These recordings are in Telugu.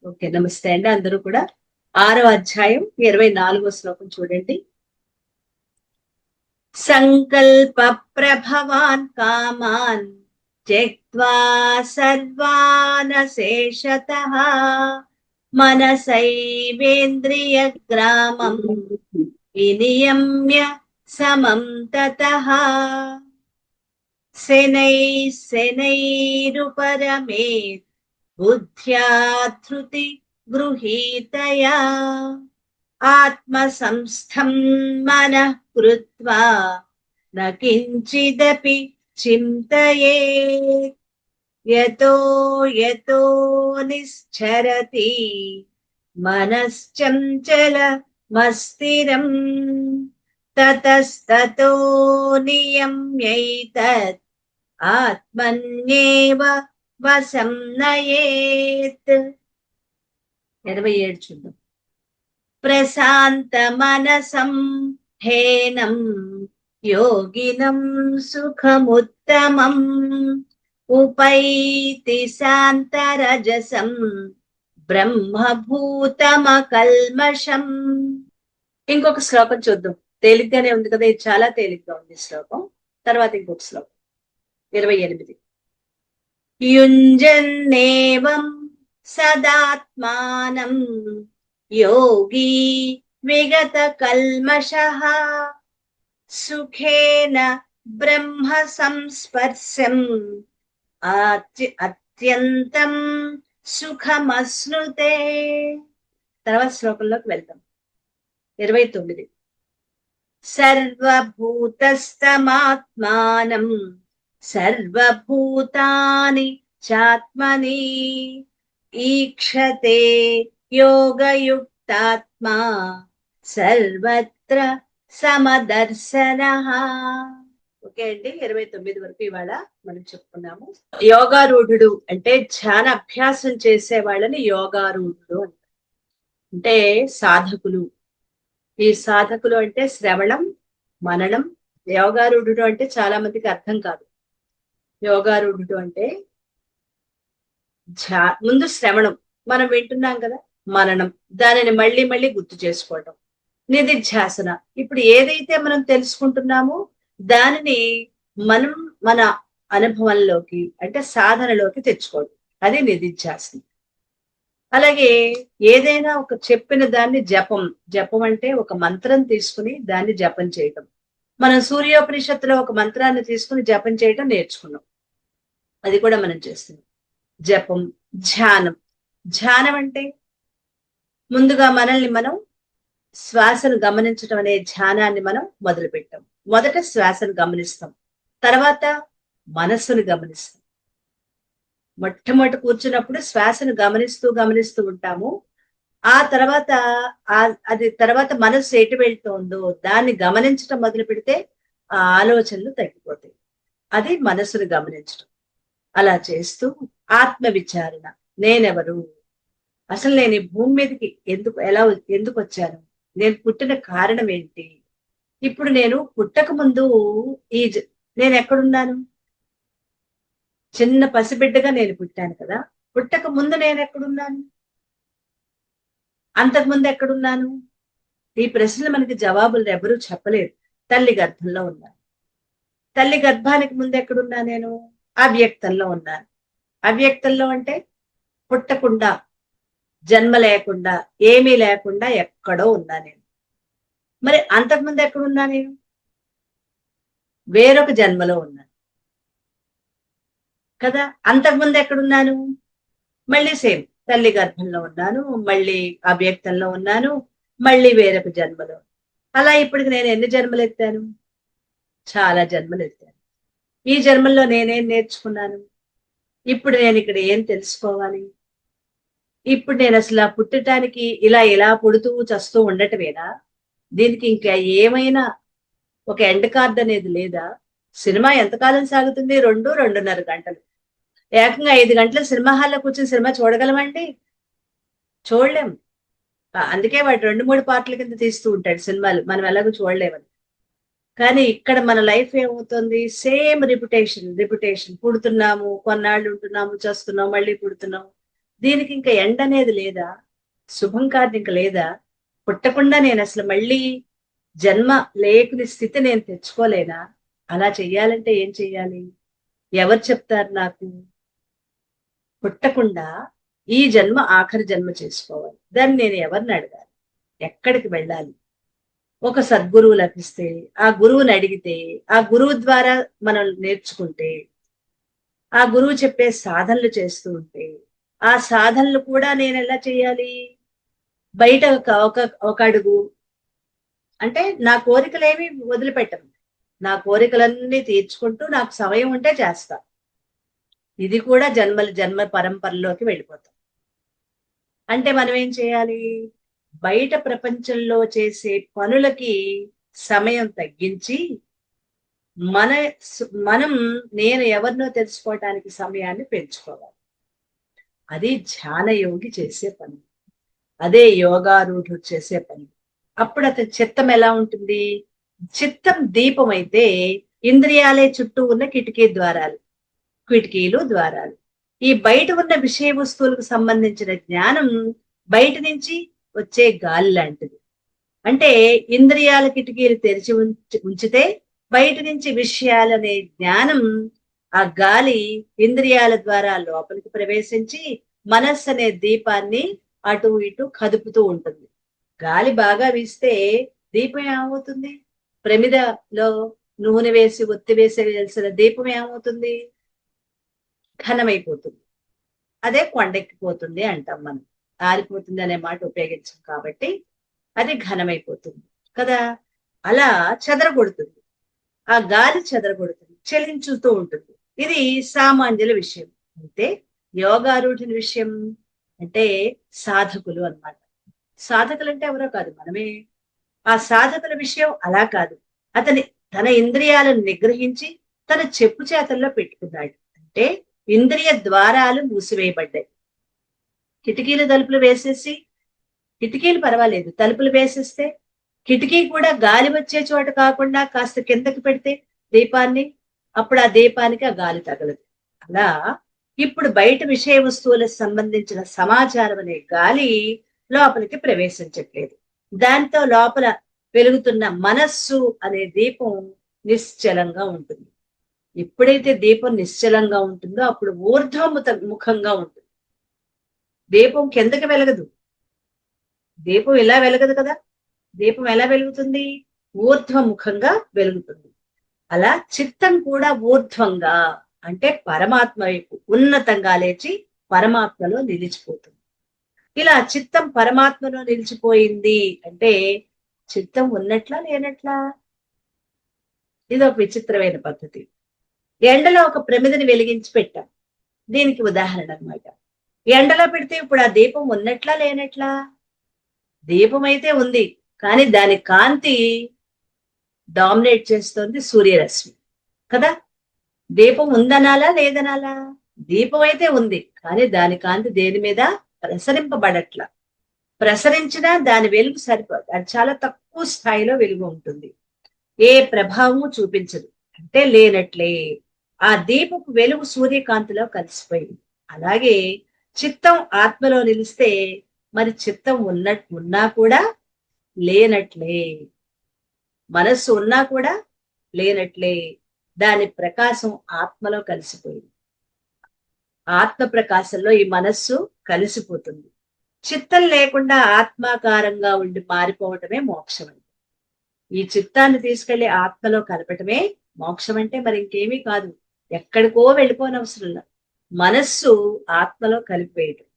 ఓకే, నమస్తే అండి. అందరూ కూడా 6వ అధ్యాయం 24వ శ్లోకం చూడండి. సంకల్ప ప్రభవాన్ కామాన్ త్యక్త్వా సర్వానశేషతః మనసైవేంద్రియ గ్రామం వినియమ్య సమం తతః శనైరుపరమేత్ బుద్ధ్యా ధృతి గృహీతయా ఆత్మసంస్థం మనః కృత్వా న కించిదపి చింతయేత్ యతో యతో నిశ్చరతి మనశ్చంచలమస్థిరం తతస్తతో నియమ్యైతత్ ఆత్మన్యేవ వశం నయేత్. 27 చూద్దాం. ప్రశాంత మనసం హేనం యోగినం సుఖముత్తమం ఉపైతి శాంతరజసం బ్రహ్మభూతమకల్మషం. ఇంకొక శ్లోకం చూద్దాం. తేలిగ్గానే ఉంది కదా, ఇది చాలా తేలిగ్గా ఉంది శ్లోకం. తర్వాత ఇంకొక శ్లోకం 28. యుంజన్నేవం సదాత్మానం యోగి విగత కల్మషః సుఖేన బ్రహ్మ సంస్పర్శం అత్యంతం సుఖమశ్నుతే. తర్వాత శ్లోకంలోకి వెళ్తాం. 29. సర్వభూతస్థమాత్మానం సర్వభూతాని చాత్మని ఈక్షతే యోగయుక్తాత్మా సర్వత్ర సమదర్శనః. ఓకే అండి, 29 వరకు ఇవాళ మనం చెప్పుకున్నాము. యోగారూఢుడు అంటే ధ్యాన అభ్యాసం చేసే వాళ్ళని యోగారూఢుడు అంటారు. అంటే సాధకులు. ఈ సాధకులు అంటే శ్రవణం మననం. యోగారూఢుడు అంటే చాలా మందికి అర్థం కాదు. యోగారూఢుడు అంటే ముందు శ్రవణం, మనం వింటున్నాం కదా, మననం, దానిని మళ్ళీ మళ్ళీ గుర్తు చేసుకోవటం. నిధిధ్యాసన, ఇప్పుడు ఏదైతే మనం తెలుసుకుంటున్నామో దానిని మనం మన అనుభవంలోకి అంటే సాధనలోకి తెచ్చుకోవడం, అది నిధిధ్యాసన. అలాగే ఏదైనా ఒక చెప్పిన దాన్ని జపం. జపం అంటే ఒక మంత్రం తీసుకుని దాన్ని జపం చేయటం. మనం సూర్యోపనిషత్తులో ఒక మంత్రాన్ని తీసుకుని జపం చేయటం నేర్చుకున్నాం, అది కూడా మనం చేస్తున్నాం. జపం. ధ్యానం. ధ్యానం అంటే ముందుగా మనల్ని మనం శ్వాసను గమనించడం అనే ధ్యానాన్ని మనం మొదలు పెట్టాం. మొదట శ్వాసను గమనిస్తాం, తర్వాత మనస్సును గమనిస్తాం. మొట్టమొదటి కూర్చున్నప్పుడు శ్వాసను గమనిస్తూ ఉంటాము. ఆ తర్వాత తర్వాత మనస్సు ఎటు వెళ్తుందో దాన్ని గమనించడం మొదలు పెడితే ఆ ఆలోచనలు తగ్గిపోతాయి. అది మనస్సును గమనించడం. అలా చేస్తూ ఆత్మ విచారణ. నేనెవరు, అసలు నేను ఈ భూమి మీదకి ఎందుకు వచ్చాను, నేను పుట్టిన కారణం ఏంటి, ఇప్పుడు నేను పుట్టక ముందు నేను ఎక్కడున్నాను, చిన్న పసిబిడ్డగా నేను పుట్టాను కదా, పుట్టక ముందు నేను ఎక్కడున్నాను, అంతకుముందు ఎక్కడున్నాను, ఈ ప్రశ్నలు మనకి జవాబులు ఎవరూ చెప్పలేరు. తల్లి గర్భంలో ఉన్నాను. తల్లి గర్భానికి ముందు ఎక్కడున్నా నేను, అవ్యక్తంలో ఉన్నాను. అవ్యక్తంలో అంటే పుట్టకుండా, జన్మ లేకుండా, ఏమీ లేకుండా ఎక్కడో ఉన్నా నేను. మరి అంతకుముందు ఎక్కడున్నా నేను, వేరొక జన్మలో ఉన్నాను కదా. అంతకుముందు ఎక్కడున్నాను, మళ్ళీ సేమ్ తల్లి గర్భంలో ఉన్నాను, మళ్ళీ అవ్యక్తంలో ఉన్నాను, మళ్ళీ వేరొక జన్మలో. అలా ఇప్పటికి నేను ఎన్ని జన్మలు ఎత్తాను, చాలా జన్మలు ఎత్తాను. ఈ జన్మల్లో నేనేం నేర్చుకున్నాను, ఇప్పుడు నేను ఇక్కడ ఏం తెలుసుకోవాలి, ఇప్పుడు నేను అసలు పుట్టడానికి ఇలా పుడుతూ చస్తూ ఉండటమేనా, దీనికి ఇంకా ఏమైనా ఒక ఎండ్ కార్డ్ అనేది లేదా? సినిమా ఎంతకాలం సాగుతుంది, 2-2.5 గంటలు. ఏకంగా 5 గంటల సినిమా హాల్లో కూర్చొని సినిమా చూడగలమండి? చూడలేం. అందుకే వాడు 2-3 పార్ట్ల కింద తీస్తూ ఉంటాడు సినిమాలు, మనం ఎలాగో చూడలేమని. కానీ ఇక్కడ మన లైఫ్ ఏమవుతుంది, సేమ్ రిపిటేషన్. పుడుతున్నాము, కొన్నాళ్ళు ఉంటున్నాము, చేస్తున్నాము, మళ్ళీ పుడుతున్నాము, దీనికి ఇంకా ఎండ్ అనేది లేదా? శుభం కాదు ఇంక లేదా? పుట్టకుండా నేను అసలు మళ్ళీ జన్మ లేకుని స్థితి నేను తెచ్చుకోలేనా? అలా చెయ్యాలంటే ఏం చెయ్యాలి? ఎవరు చెప్తారు నాకు? పుట్టకుండా ఈ జన్మ ఆఖరి జన్మ చేసుకోవాలి. దాన్ని నేను ఎవరిని అడగాలి? ఎక్కడికి వెళ్ళాలి? ఒక సద్గురువు లభిస్తే, ఆ గురువుని అడిగితే, ఆ గురువు ద్వారా మనం నేర్చుకుంటే, ఆ గురువు చెప్పే సాధనలు చేస్తూ ఉంటే, ఆ సాధనలు కూడా నేను ఎలా చేయాలి? బయట ఒక అడుగు అంటే నా కోరికలేమి వదిలిపెట్టను. నా కోరికలన్నీ తీర్చుకుంటూ నాకు సమయం ఉంటే చేస్తా. ఇది కూడా జన్మ పరంపరలోకి వెళ్ళిపోతాం. అంటే మనం ఏం చేయాలి? బయట ప్రపంచంలో చేసే పనులకి సమయం తగ్గించి మన మనం నేను ఎవరినో తెలుసుకోవటానికి సమయాన్ని పెంచుకోవాలి. అది ధ్యాన యోగి చేసే పని. అదే యోగారూఢుడు చేసే పని. అప్పుడు అతని చిత్తం ఎలా ఉంటుంది? చిత్తం దీపం అయితే ఇంద్రియాలే చుట్టూ ఉన్న కిటికీలు ద్వారాలు. ఈ బయట ఉన్న విషయ వస్తువులకు సంబంధించిన జ్ఞానం బయట నుంచి వచ్చే గాలి లాంటిది. అంటే ఇంద్రియాల కిటికీలు తెరిచి ఉంచితే బయట నుంచి విషయాలనే జ్ఞానం ఆ గాలి ఇంద్రియాల ద్వారా లోపలికి ప్రవేశించి మనస్సు అనే దీపాన్ని అటు ఇటు కదుపుతూ ఉంటుంది. గాలి బాగా వీస్తే దీపం ఏమవుతుంది? ప్రమిదలో నూనె వేసి ఒత్తి వేసి వేసిన దీపం ఏమవుతుంది? ఘనమైపోతుంది. అదే కొండెక్కిపోతుంది అంటాం మనం. ఆరిపోతుంది అనే మాట ఉపయోగించాం కాబట్టి అది ఘనమైపోతుంది కదా. అలా చెదరగొడుతుంది. ఆ గాలి చెదరగొడుతుంది, చలించుతూ ఉంటుంది. ఇది సామాన్యుల విషయం. అయితే యోగారూఢుని విషయం అంటే సాధకులు అన్నమాట. సాధకులు అంటే ఎవరో కాదు, మనమే. ఆ సాధకుల విషయం అలా కాదు. అతని తన ఇంద్రియాలను నిగ్రహించి తన చెప్పు చేతల్లో పెట్టుకున్నాడు. అంటే ఇంద్రియ ద్వారాలు మూసివేయబడ్డాయి. కిటికీలు తలుపులు వేసేసి, కిటికీలు పర్వాలేదు, తలుపులు వేసేస్తే కిటికీ కూడా గాలి వచ్చే చోట కాకుండా కాస్త కిందకి పెడితే దీపాన్ని, అప్పుడు ఆ దీపానికి ఆ గాలి తగలదు. అలా ఇప్పుడు బయట విషయ వస్తువులకు సంబంధించిన సమాచారం అనే గాలి లోపలికి ప్రవేశించట్లేదు. దాంతో లోపల వెలుగుతున్న మనస్సు అనే దీపం నిశ్చలంగా ఉంటుంది. ఎప్పుడైతే దీపం నిశ్చలంగా ఉంటుందో అప్పుడు ముఖంగా ఉంటుంది. దీపం కిందకి వెలగదు. దీపం ఇలా వెలగదు కదా. దీపం ఎలా వెలుగుతుంది? ఊర్ధ్వముఖంగా వెలుగుతుంది. అలా చిత్తం కూడా ఊర్ధ్వంగా అంటే పరమాత్మ వైపు ఉన్నతంగా లేచి పరమాత్మలో నిలిచిపోతుంది. ఇలా చిత్తం పరమాత్మలో నిలిచిపోయింది అంటే చిత్తం ఉన్నట్లా లేనట్లా? ఇది ఒక విచిత్రమైన పద్ధతి. ఎండలో ఒక ప్రమిదని వెలిగించి పెట్టాం. దీనికి ఉదాహరణ అనమాట. ఎండలో పెడితే ఇప్పుడు ఆ దీపం ఉన్నట్లా లేనట్లా? దీపం అయితే ఉంది, కానీ దాని కాంతి డామినేట్ చేస్తుంది సూర్యరశ్మి కదా. దీపం ఉందనాలా లేదనాలా? దీపం అయితే ఉంది, కానీ దాని కాంతి దేని మీద ప్రసరింపబడట్లా. ప్రసరించినా దాని వెలుగు సరిపోదు, అది చాలా తక్కువ స్థాయిలో వెలుగు ఉంటుంది, ఏ ప్రభావము చూపించదు. అంటే లేనట్లే ఆ దీపపు వెలుగు సూర్యకాంతిలో కలిసిపోయింది. అలాగే చిత్తం ఆత్మలో నిలిస్తే మరి చిత్తం ఉన్నా కూడా లేనట్లే, మనస్సు ఉన్నా కూడా లేనట్లే. దాని ప్రకాశం ఆత్మలో కలిసిపోయింది. ఆత్మ ప్రకాశంలో ఈ మనస్సు కలిసిపోతుంది. చిత్తం లేకుండా ఆత్మాకారంగా ఉండి మారిపోవటమే మోక్షం అంటే. ఈ చిత్తాన్ని తీసుకెళ్లి ఆత్మలో కలపటమే మోక్షం అంటే మరి ఇంకేమీ కాదు. ఎక్కడికో వెళ్ళిపోనవసరంలా మనస్సు ఆత్మలో కలిపివేయటం.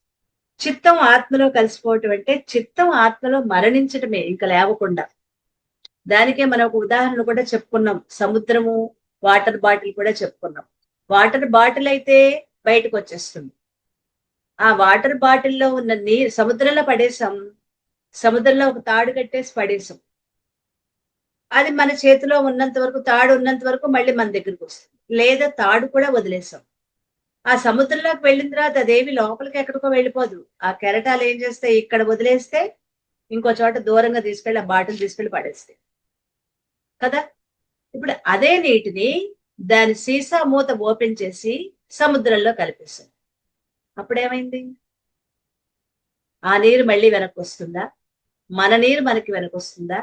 చిత్తం ఆత్మలో కలిసిపోవటం అంటే చిత్తం ఆత్మలో మరణించటమే, ఇంకా లేవకుండా. దానికే మనం ఒక ఉదాహరణ కూడా చెప్పుకున్నాం. సముద్రము, వాటర్ బాటిల్ కూడా చెప్పుకున్నాం. వాటర్ బాటిల్ అయితే బయటకు వచ్చేస్తుంది. ఆ వాటర్ బాటిల్లో ఉన్న నీరు సముద్రంలో పడేసాం. సముద్రంలో ఒక తాడు కట్టేసి పడేసాం. అది మన చేతిలో ఉన్నంత వరకు, తాడు ఉన్నంత వరకు మళ్ళీ మన దగ్గరికి వస్తుంది. లేదా తాడు కూడా వదిలేసాం. ఆ సముద్రంలోకి వెళ్ళిన తర్వాత అదేమి లోపలికి ఎక్కడికో వెళ్ళిపోదు. ఆ కెరటాలు ఏం చేస్తాయి? ఇక్కడ వదిలేస్తే ఇంకో చోట దూరంగా తీసుకెళ్లి ఆ బాటిల్ తీసుకెళ్లి పడేస్తాయి కదా. ఇప్పుడు అదే నీటిని దాని సీసా మూత ఓపెన్ చేసి సముద్రంలో కలిపేసాం. అప్పుడేమైంది? ఆ నీరు మళ్ళీ వెనక్కి వస్తుందా? మన నీరు మనకి వెనక్కి వస్తుందా?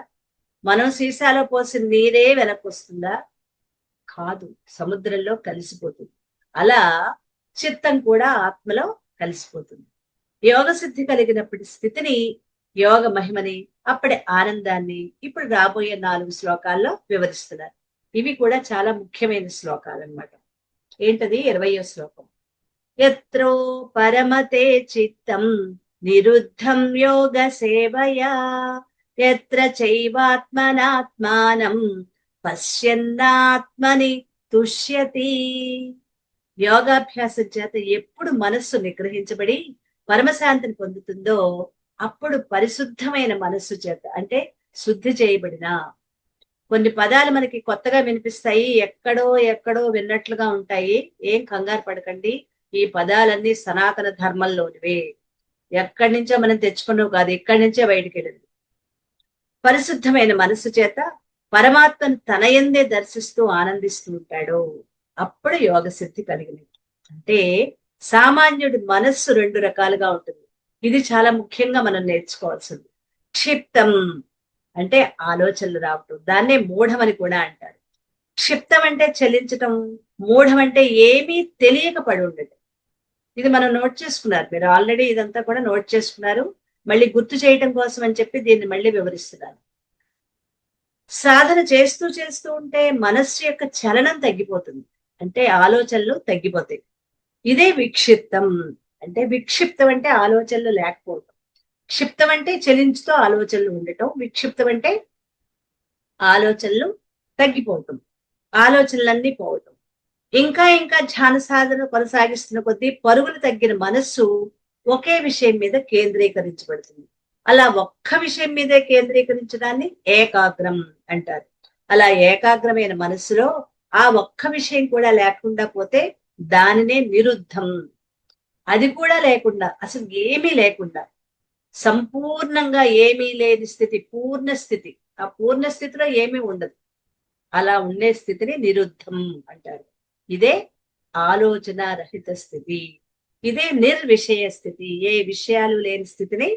మనం సీసాలో పోసిన నీరే వెనక్కి వస్తుందా? కాదు, సముద్రంలో కలిసిపోతుంది. అలా చిత్తం కూడా ఆత్మలో కలిసిపోతుంది. యోగ సిద్ధి కలిగినప్పటి స్థితిని, యోగ మహిమని, అప్పటి ఆనందాన్ని ఇప్పుడు రాబోయే 4 శ్లోకాల్లో వివరిస్తున్నారు. ఇవి కూడా చాలా ముఖ్యమైన శ్లోకాలు అన్నమాట. ఏంటది? 20వ శ్లోకం. యత్రో పరమతే చిత్తం నిరుద్ధం యోగ సేవయా యత్ర చైవాత్మనాత్మానం పశ్యన్నాత్మని తుష్యతి. యోగాభ్యాసం చేత ఎప్పుడు మనస్సు నిగ్రహించబడి పరమశాంతిని పొందుతుందో అప్పుడు పరిశుద్ధమైన మనస్సు చేత, అంటే శుద్ధి చేయబడిన కొన్ని పదాలు మనకి కొత్తగా వినిపిస్తాయి, ఎక్కడో ఎక్కడో విన్నట్లుగా ఉంటాయి. ఏం కంగారు పడకండి, ఈ పదాలన్నీ సనాతన ధర్మంలోనివే, ఎక్కడి నుంచో మనం తెచ్చుకున్నావు కాదు, ఇక్కడి నుంచే బయటికి వెళ్ళింది. పరిశుద్ధమైన మనస్సు చేత పరమాత్మను తన యందే దర్శిస్తూ ఆనందిస్తూ ఉంటాడు, అప్పుడు యోగ సిద్ధి కలిగినది. అంటే సామాన్యుడి మనస్సు 2 రకాలుగా ఉంటుంది. ఇది చాలా ముఖ్యంగా మనం నేర్చుకోవాల్సింది. క్షిప్తం అంటే ఆలోచనలు రావటం, దాన్నే మూఢం అని కూడా అంటారు. క్షిప్తం అంటే చలించటం, మూఢం అంటే ఏమీ తెలియక పడి ఉండటం. ఇది మనం నోట్ చేసుకున్నారు, మీరు ఆల్రెడీ ఇదంతా కూడా నోట్ చేసుకున్నారు. మళ్ళీ గుర్తు చేయటం కోసం అని చెప్పి దీన్ని మళ్ళీ వివరిస్తున్నాను. సాధన చేస్తూ చేస్తూ ఉంటే మనస్సు యొక్క చలనం తగ్గిపోతుంది, అంటే ఆలోచనలు తగ్గిపోతాయి. ఇదే విక్షిప్తం. అంటే విక్షిప్తం అంటే ఆలోచనలు లేకపోవటం, క్షిప్తం అంటే చలించుతో ఆలోచనలు ఉండటం, విక్షిప్తం అంటే ఆలోచనలు తగ్గిపోవటం, ఆలోచనలన్నీ పోవటం. ఇంకా ఇంకా ధ్యాన సాధన కొనసాగిస్తున్న కొద్దీ పరుగులు తగ్గిన మనస్సు ఒకే విషయం మీద కేంద్రీకరించబడుతుంది. అలా ఒక్క విషయం మీదే కేంద్రీకరించడాన్ని ఏకాగ్రం అంటారు. అలా ఏకాగ్రమైన మనస్సులో ఆ ఒక్క విషయం కూడా లేకుండా పోతే దానినే నిరుద్ధం. అది కూడా లేకుండా, అసలు ఏమీ లేకుండా, సంపూర్ణంగా ఏమీ లేని స్థితి, పూర్ణ స్థితి. ఆ పూర్ణ స్థితిలో ఏమీ ఉండదు. అలా ఉండే స్థితిని నిరుద్ధం అంటారు. ఇదే ఆలోచన రహిత స్థితి, ఇదే నిర్విషయ స్థితి. ఏ విషయాలు లేని స్థితిని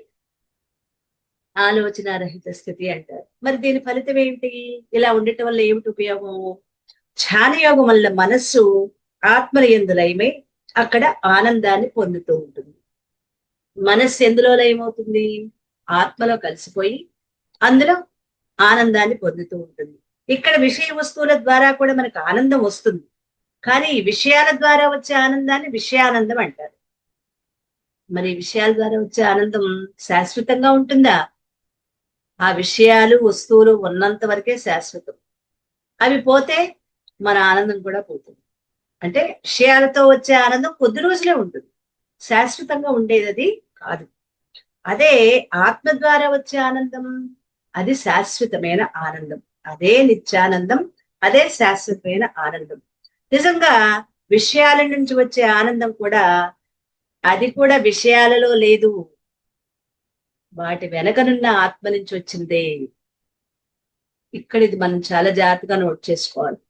ఆలోచన రహిత స్థితి అంటారు. మరి దీని ఫలితం ఏంటి? ఇలా ఉండటం వల్ల ఏమిటి ఉపయోగం? ధ్యానయోగం వల్ల మనస్సు ఆత్మయందు లయమై అక్కడ ఆనందాన్ని పొందుతూ ఉంటుంది. మనస్సు ఎందులో లయమవుతుంది? ఆత్మలో కలిసిపోయి అందులో ఆనందాన్ని పొందుతూ ఉంటుంది. ఇక్కడ విషయ వస్తువుల ద్వారా కూడా మనకు ఆనందం వస్తుంది, కానీ ఈ విషయాల ద్వారా వచ్చే ఆనందాన్ని విషయానందం అంటారు. మరి విషయాల ద్వారా వచ్చే ఆనందం శాశ్వతంగా ఉంటుందా? ఆ విషయాలు వస్తువులు ఉన్నంత వరకే శాశ్వతం. అవి పోతే మన ఆనందం కూడా పోతుంది. అంటే విషయాలతో వచ్చే ఆనందం కొద్ది రోజులే ఉంటుంది, శాశ్వతంగా ఉండేది అది కాదు. అదే ఆత్మ ద్వారా వచ్చే ఆనందం, అది శాశ్వతమైన ఆనందం, అదే నిత్యానందం, అదే శాశ్వతమైన ఆనందం. నిజంగా విషయాల నుంచి వచ్చే ఆనందం కూడా, అది కూడా విషయాలలో లేదు, వాటి వెనకనున్న ఆత్మ నుంచి వచ్చిందే. ఇక్కడ ఇది మనం చాలా జాగ్రత్తగా నోట్ చేసుకోవాలి.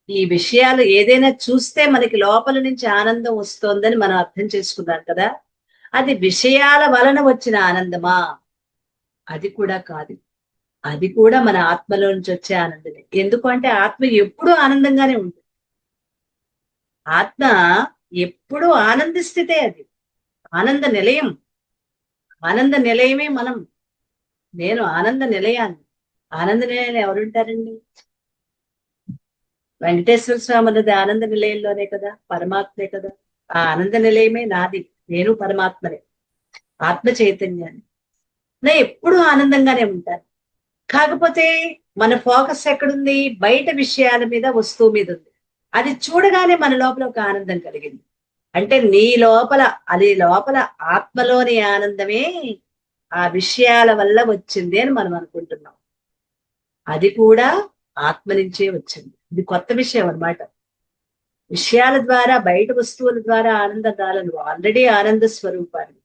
ఈ విషయాలు ఏదైనా చూస్తే మనకి లోపల నుంచి ఆనందం వస్తోందని మనం అర్థం చేసుకున్నాం కదా, అది విషయాల వలన వచ్చిన ఆనందమా? అది కూడా కాదు, అది కూడా మన ఆత్మలో నుంచి వచ్చే ఆనందమే. ఎందుకు అంటే ఆత్మ ఎప్పుడూ ఆనందంగానే ఉంటుంది. ఆత్మ ఎప్పుడూ ఆనంద స్థితే, అది ఆనంద నిలయం. ఆనంద నిలయమే మనం. నేను ఆనంద నిలయాన్ని. ఆనంద నిలయం ఎవరుంటారండి? వెంకటేశ్వర స్వామి అన్నది ఆనంద నిలయంలోనే కదా, పరమాత్మే కదా. ఆ ఆనంద నిలయమే నాది, నేను పరమాత్మనే, ఆత్మ చైతన్యాన్ని. నేను ఎప్పుడూ ఆనందంగానే ఉంటాను. కాకపోతే మన ఫోకస్ ఎక్కడుంది? బయట విషయాల మీద, వస్తువు మీద ఉంది. అది చూడగానే మన లోపల ఒక ఆనందం కలిగింది. అంటే నీ లోపల, అది లోపల ఆత్మలోని ఆనందమే ఆ విషయాల వల్ల వచ్చింది అని మనం అనుకుంటున్నాం. అది కూడా ఆత్మ నుంచే వచ్చింది. ఇది కొత్త విషయం అన్నమాట. విషయాల ద్వారా, బయట వస్తువుల ద్వారా ఆనందం రాలను, ఆల్రెడీ ఆనంద స్వరూపాన్ని.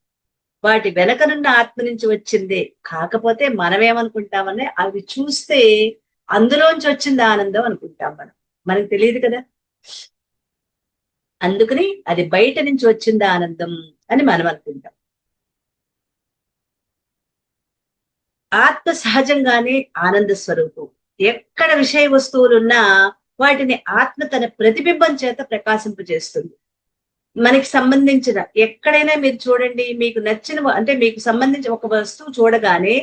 వాటి వెనకనున్న ఆత్మ నుంచి వచ్చిందే. కాకపోతే మనం ఏమనుకుంటామని, అవి చూస్తే అందులోంచి వచ్చింది ఆనందం అనుకుంటాం మనం. మనకు తెలియదు కదా, అందుకని అది బయట నుంచి వచ్చింది ఆనందం అని మనం అనుకుంటాం. ఆత్మ సహజంగానే ఆనంద స్వరూపం. ఎక్కడ విషయ వస్తువులున్నా వాటిని ఆత్మ తన ప్రతిబింబం చేత ప్రకాశింపజేస్తుంది. మనకి సంబంధించిన ఎక్కడైనా మీరు చూడండి, మీకు నచ్చిన అంటే మీకు సంబంధించిన ఒక వస్తువు చూడగానే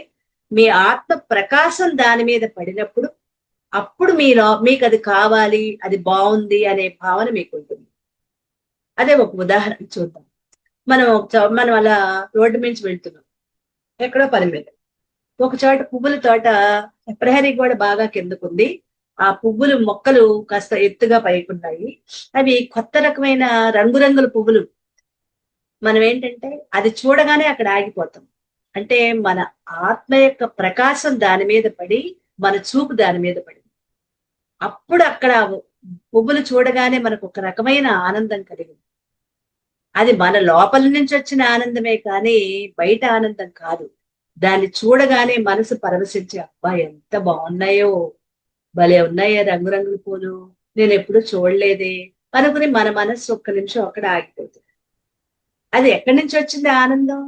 మీ ఆత్మ ప్రకాశం దాని మీద పడినప్పుడు అప్పుడు మీలో మీకు అది కావాలి, అది బాగుంది అనే భావన మీకు ఉంటుంది. అదే ఒక ఉదాహరణ చూద్దాం. మనం అలా రోడ్డు మించి వెళ్తున్నాం, ఎక్కడో పని మీద. ఒక చోట పువ్వుల తోట, ప్రహరీ గోడ బాగా కిందకుంది. ఆ పువ్వులు మొక్కలు కాస్త ఎత్తుగా పైకున్నాయి. అవి కొత్త రకమైన రంగురంగుల పువ్వులు. మనం ఏంటంటే అది చూడగానే అక్కడ ఆగిపోతాం. అంటే మన ఆత్మ యొక్క ప్రకాశం దాని మీద పడి, మన చూపు దాని మీద పడి, అప్పుడు అక్కడ పువ్వులు చూడగానే మనకు ఒక రకమైన ఆనందం కలిగింది. అది మన లోపల నుంచి వచ్చిన ఆనందమే కానీ బయట ఆనందం కాదు. దాన్ని చూడగానే మనసు పరవశించి, అబ్బా ఎంత బాగున్నాయో, భలే ఉన్నాయో రంగురంగుల పూలు, నేను ఎప్పుడు చూడలేదే అనుకుని మన మనస్సు ఒక్క నిమిషం అక్కడ ఆగిపోతుంది. అది ఎక్కడి నుంచి వచ్చింది ఆనందం?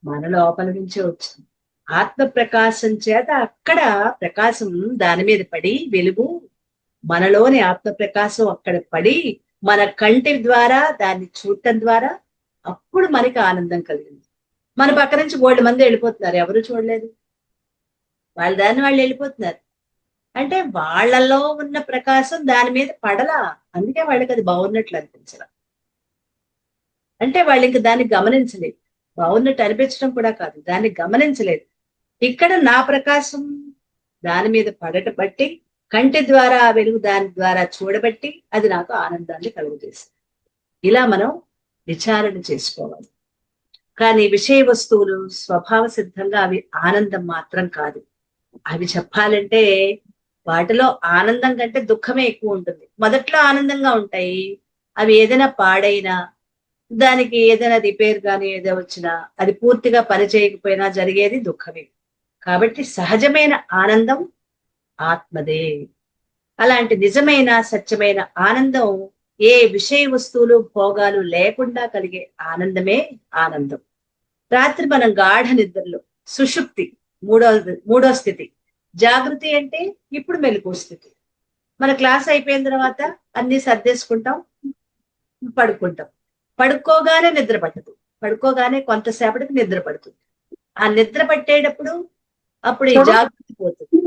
మన లోపల నుంచే వచ్చింది. ఆత్మ ప్రకాశం చేత అక్కడ ప్రకాశం దాని మీద పడి, వెలుగు మనలోని ఆత్మ ప్రకాశం అక్కడ పడి, మన కంటి ద్వారా దాన్ని చూడటం ద్వారా అప్పుడు మనకి ఆనందం కలిగింది. మన పక్క నుంచి బోల్డ్ మంది వెళ్ళిపోతున్నారు, ఎవరు చూడలేదు, వాళ్ళ దాన్ని వాళ్ళు వెళ్ళిపోతున్నారు. అంటే వాళ్ళలో ఉన్న ప్రకాశం దాని మీద పడలా, అందుకే వాళ్ళకి అది బాగున్నట్లు అనిపించరా. అంటే వాళ్ళు ఇంక దాన్ని గమనించలేదు. బాగున్నట్టు అనిపించడం కూడా కాదు, దాన్ని గమనించలేదు. ఇక్కడ నా ప్రకాశం దాని మీద పడట బట్టి, కంటి ద్వారా ఆ వెలుగు దాని ద్వారా చూడబట్టి అది నాకు ఆనందాన్ని కలుగజేస్తుంది. ఇలా మనం విచారణ చేసుకోవాలి. కానీ విషయ వస్తువులు స్వభావ సిద్ధంగా అవి ఆనందం మాత్రం కాదు. అవి చెప్పాలంటే వాటిలో ఆనందం కంటే దుఃఖమే ఎక్కువ ఉంటుంది. మొదట్లో ఆనందంగా ఉంటాయి. అవి ఏదైనా పాడైనా, దానికి ఏదైనా రిపేర్ కానీ ఏదో వచ్చినా, అది పూర్తిగా పని చేయకపోయినా జరిగేది దుఃఖమే. కాబట్టి సహజమైన ఆనందం ఆత్మదే. అలాంటి నిజమైన సత్యమైన ఆనందం ఏ విషయ వస్తువులు భోగాలు లేకుండా కలిగే ఆనందమే ఆనందం. రాత్రి మనం గాఢ నిద్రలో, సుషుప్తి మూడో స్థితి. జాగృతి అంటే ఇప్పుడు మెలకువ స్థితి. మన క్లాస్ అయిపోయిన తర్వాత అన్ని సర్దేసుకుంటాం, పడుకుంటాం. పడుకోగానే నిద్ర పట్టదు, పడుకోగానే కొంతసేపటికి నిద్ర పడుతుంది. ఆ నిద్ర పట్టేటప్పుడు అప్పుడు ఈ జాగృతి పోతుంది.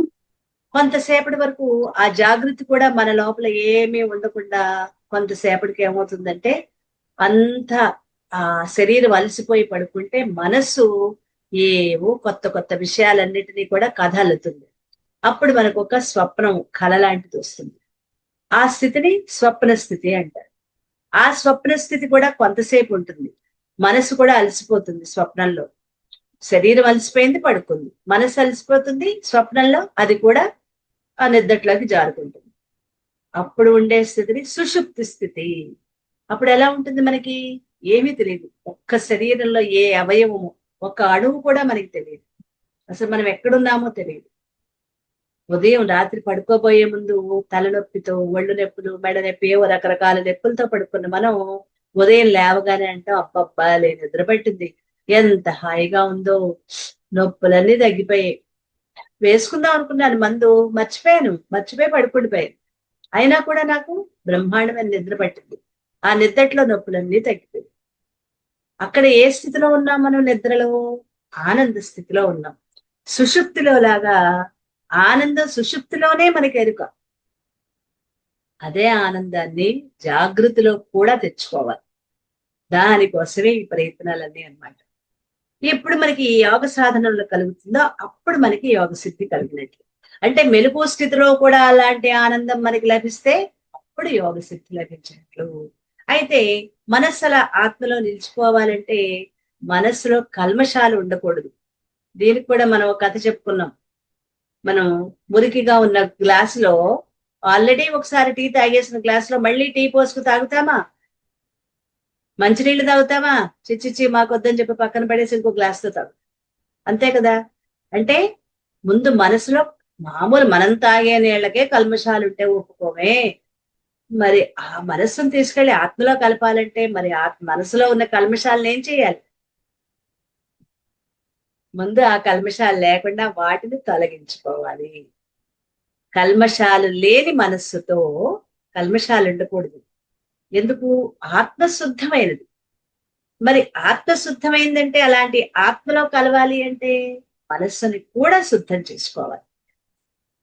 కొంతసేపటి వరకు ఆ జాగృతి కూడా మన లోపల ఏమీ ఉండకుండా కొంతసేపటికి ఏమవుతుందంటే, అంత ఆ శరీరం అలసిపోయి పడుకుంటే మనస్సు ఏవో కొత్త కొత్త విషయాలన్నిటినీ కూడా కథ అల్లుతుంది. అప్పుడు మనకు ఒక స్వప్నం, కళ లాంటిది వస్తుంది. ఆ స్థితిని స్వప్న స్థితి అంటారు. ఆ స్వప్న స్థితి కూడా కొంతసేపు ఉంటుంది. మనసు కూడా అలసిపోతుంది స్వప్నంలో. శరీరం అలసిపోయింది, పడుకుంది. మనసు అలసిపోతుంది, స్వప్నంలో అది కూడా ఆ నిద్రలోకి జారుకుంటుంది. అప్పుడు ఉండే స్థితిని సుషుప్తి స్థితి. అప్పుడు ఎలా ఉంటుంది? మనకి ఏమీ తెలియదు. ఒక్క శరీరంలో ఏ అవయవము, ఒక్క అణువు కూడా మనకి తెలియదు. అసలు మనం ఎక్కడున్నామో తెలియదు. ఉదయం రాత్రి పడుకోబోయే ముందు తలనొప్పితో, ఒళ్ళు నొప్పులు, మెడ నొప్పి, ఏవో రకరకాల నొప్పులతో పడుకున్న మనం ఉదయం లేవగానే అంటాం, అబ్బబ్బా లే నిద్ర పట్టింది, ఎంత హాయిగా ఉందో, నొప్పులన్నీ తగ్గిపోయాయి, వేసుకుందాం అనుకున్నాను మందు, మర్చిపోయి పడుకుండిపోయాను. అయినా కూడా నాకు బ్రహ్మాండమైన నిద్ర పట్టింది. ఆ నిద్రలో నొప్పులన్నీ తగ్గిపోయాయి. అక్కడ ఏ స్థితిలో ఉన్నాం మనం? నిద్రలో ఆనంద స్థితిలో ఉన్నాం. సుషుప్తిలో లాగా ఆనందం సుషుప్తిలోనే మనకి ఎరుక. అదే ఆనందాన్ని జాగృతిలో కూడా తెచ్చుకోవాలి. దానికోసమే ఈ ప్రయత్నాలన్నీ అన్నమాట. ఎప్పుడు మనకి ఈ యోగ సాధనలో కలుగుతుందో అప్పుడు మనకి యోగ సిద్ధి కలిగినట్లు. అంటే మెలకువ స్థితిలో కూడా అలాంటి ఆనందం మనకి లభిస్తే అప్పుడు యోగ సిద్ధి లభించినట్లు. అయితే మనస్సు అలా ఆత్మలో నిలిచిపోవాలంటే మనస్సులో కల్మషాలు ఉండకూడదు. దీనికి కూడా మనం ఒక కథ చెప్పుకున్నాం. మనం మురికిగా ఉన్న గ్లాసులో ఆల్రెడీ ఒకసారి టీ తాగేసిన గ్లాసులో మళ్ళీ టీ పోసుకు తాగుతామా? మంచినీళ్ళు తాగుతామా? చిచ్చిచ్చి మాకొద్దని చెప్పి పక్కన పడేసి ఇంకో గ్లాస్తో తాగు. అంతే కదా? అంటే ముందు మనసులో మామూలు మనం తాగే నీళ్ళకే కల్మషాలు ఉంటే ఒప్పుకోమే. మరి ఆ మనస్సును తీసుకెళ్లి ఆత్మలో కలపాలంటే మరి మనసులో ఉన్న కల్మషాలను ఏం చేయాలి? ముందు ఆ కల్మషాలు లేకుండా వాటిని తొలగించుకోవాలి. కల్మషాలు లేని మనస్సుతో కల్మషాలు ఉండకూడదు. ఎందుకు? ఆత్మశుద్ధమైనది. మరి ఆత్మశుద్ధమైందంటే అలాంటి ఆత్మలో కలవాలి అంటే మనస్సుని కూడా శుద్ధం చేసుకోవాలి.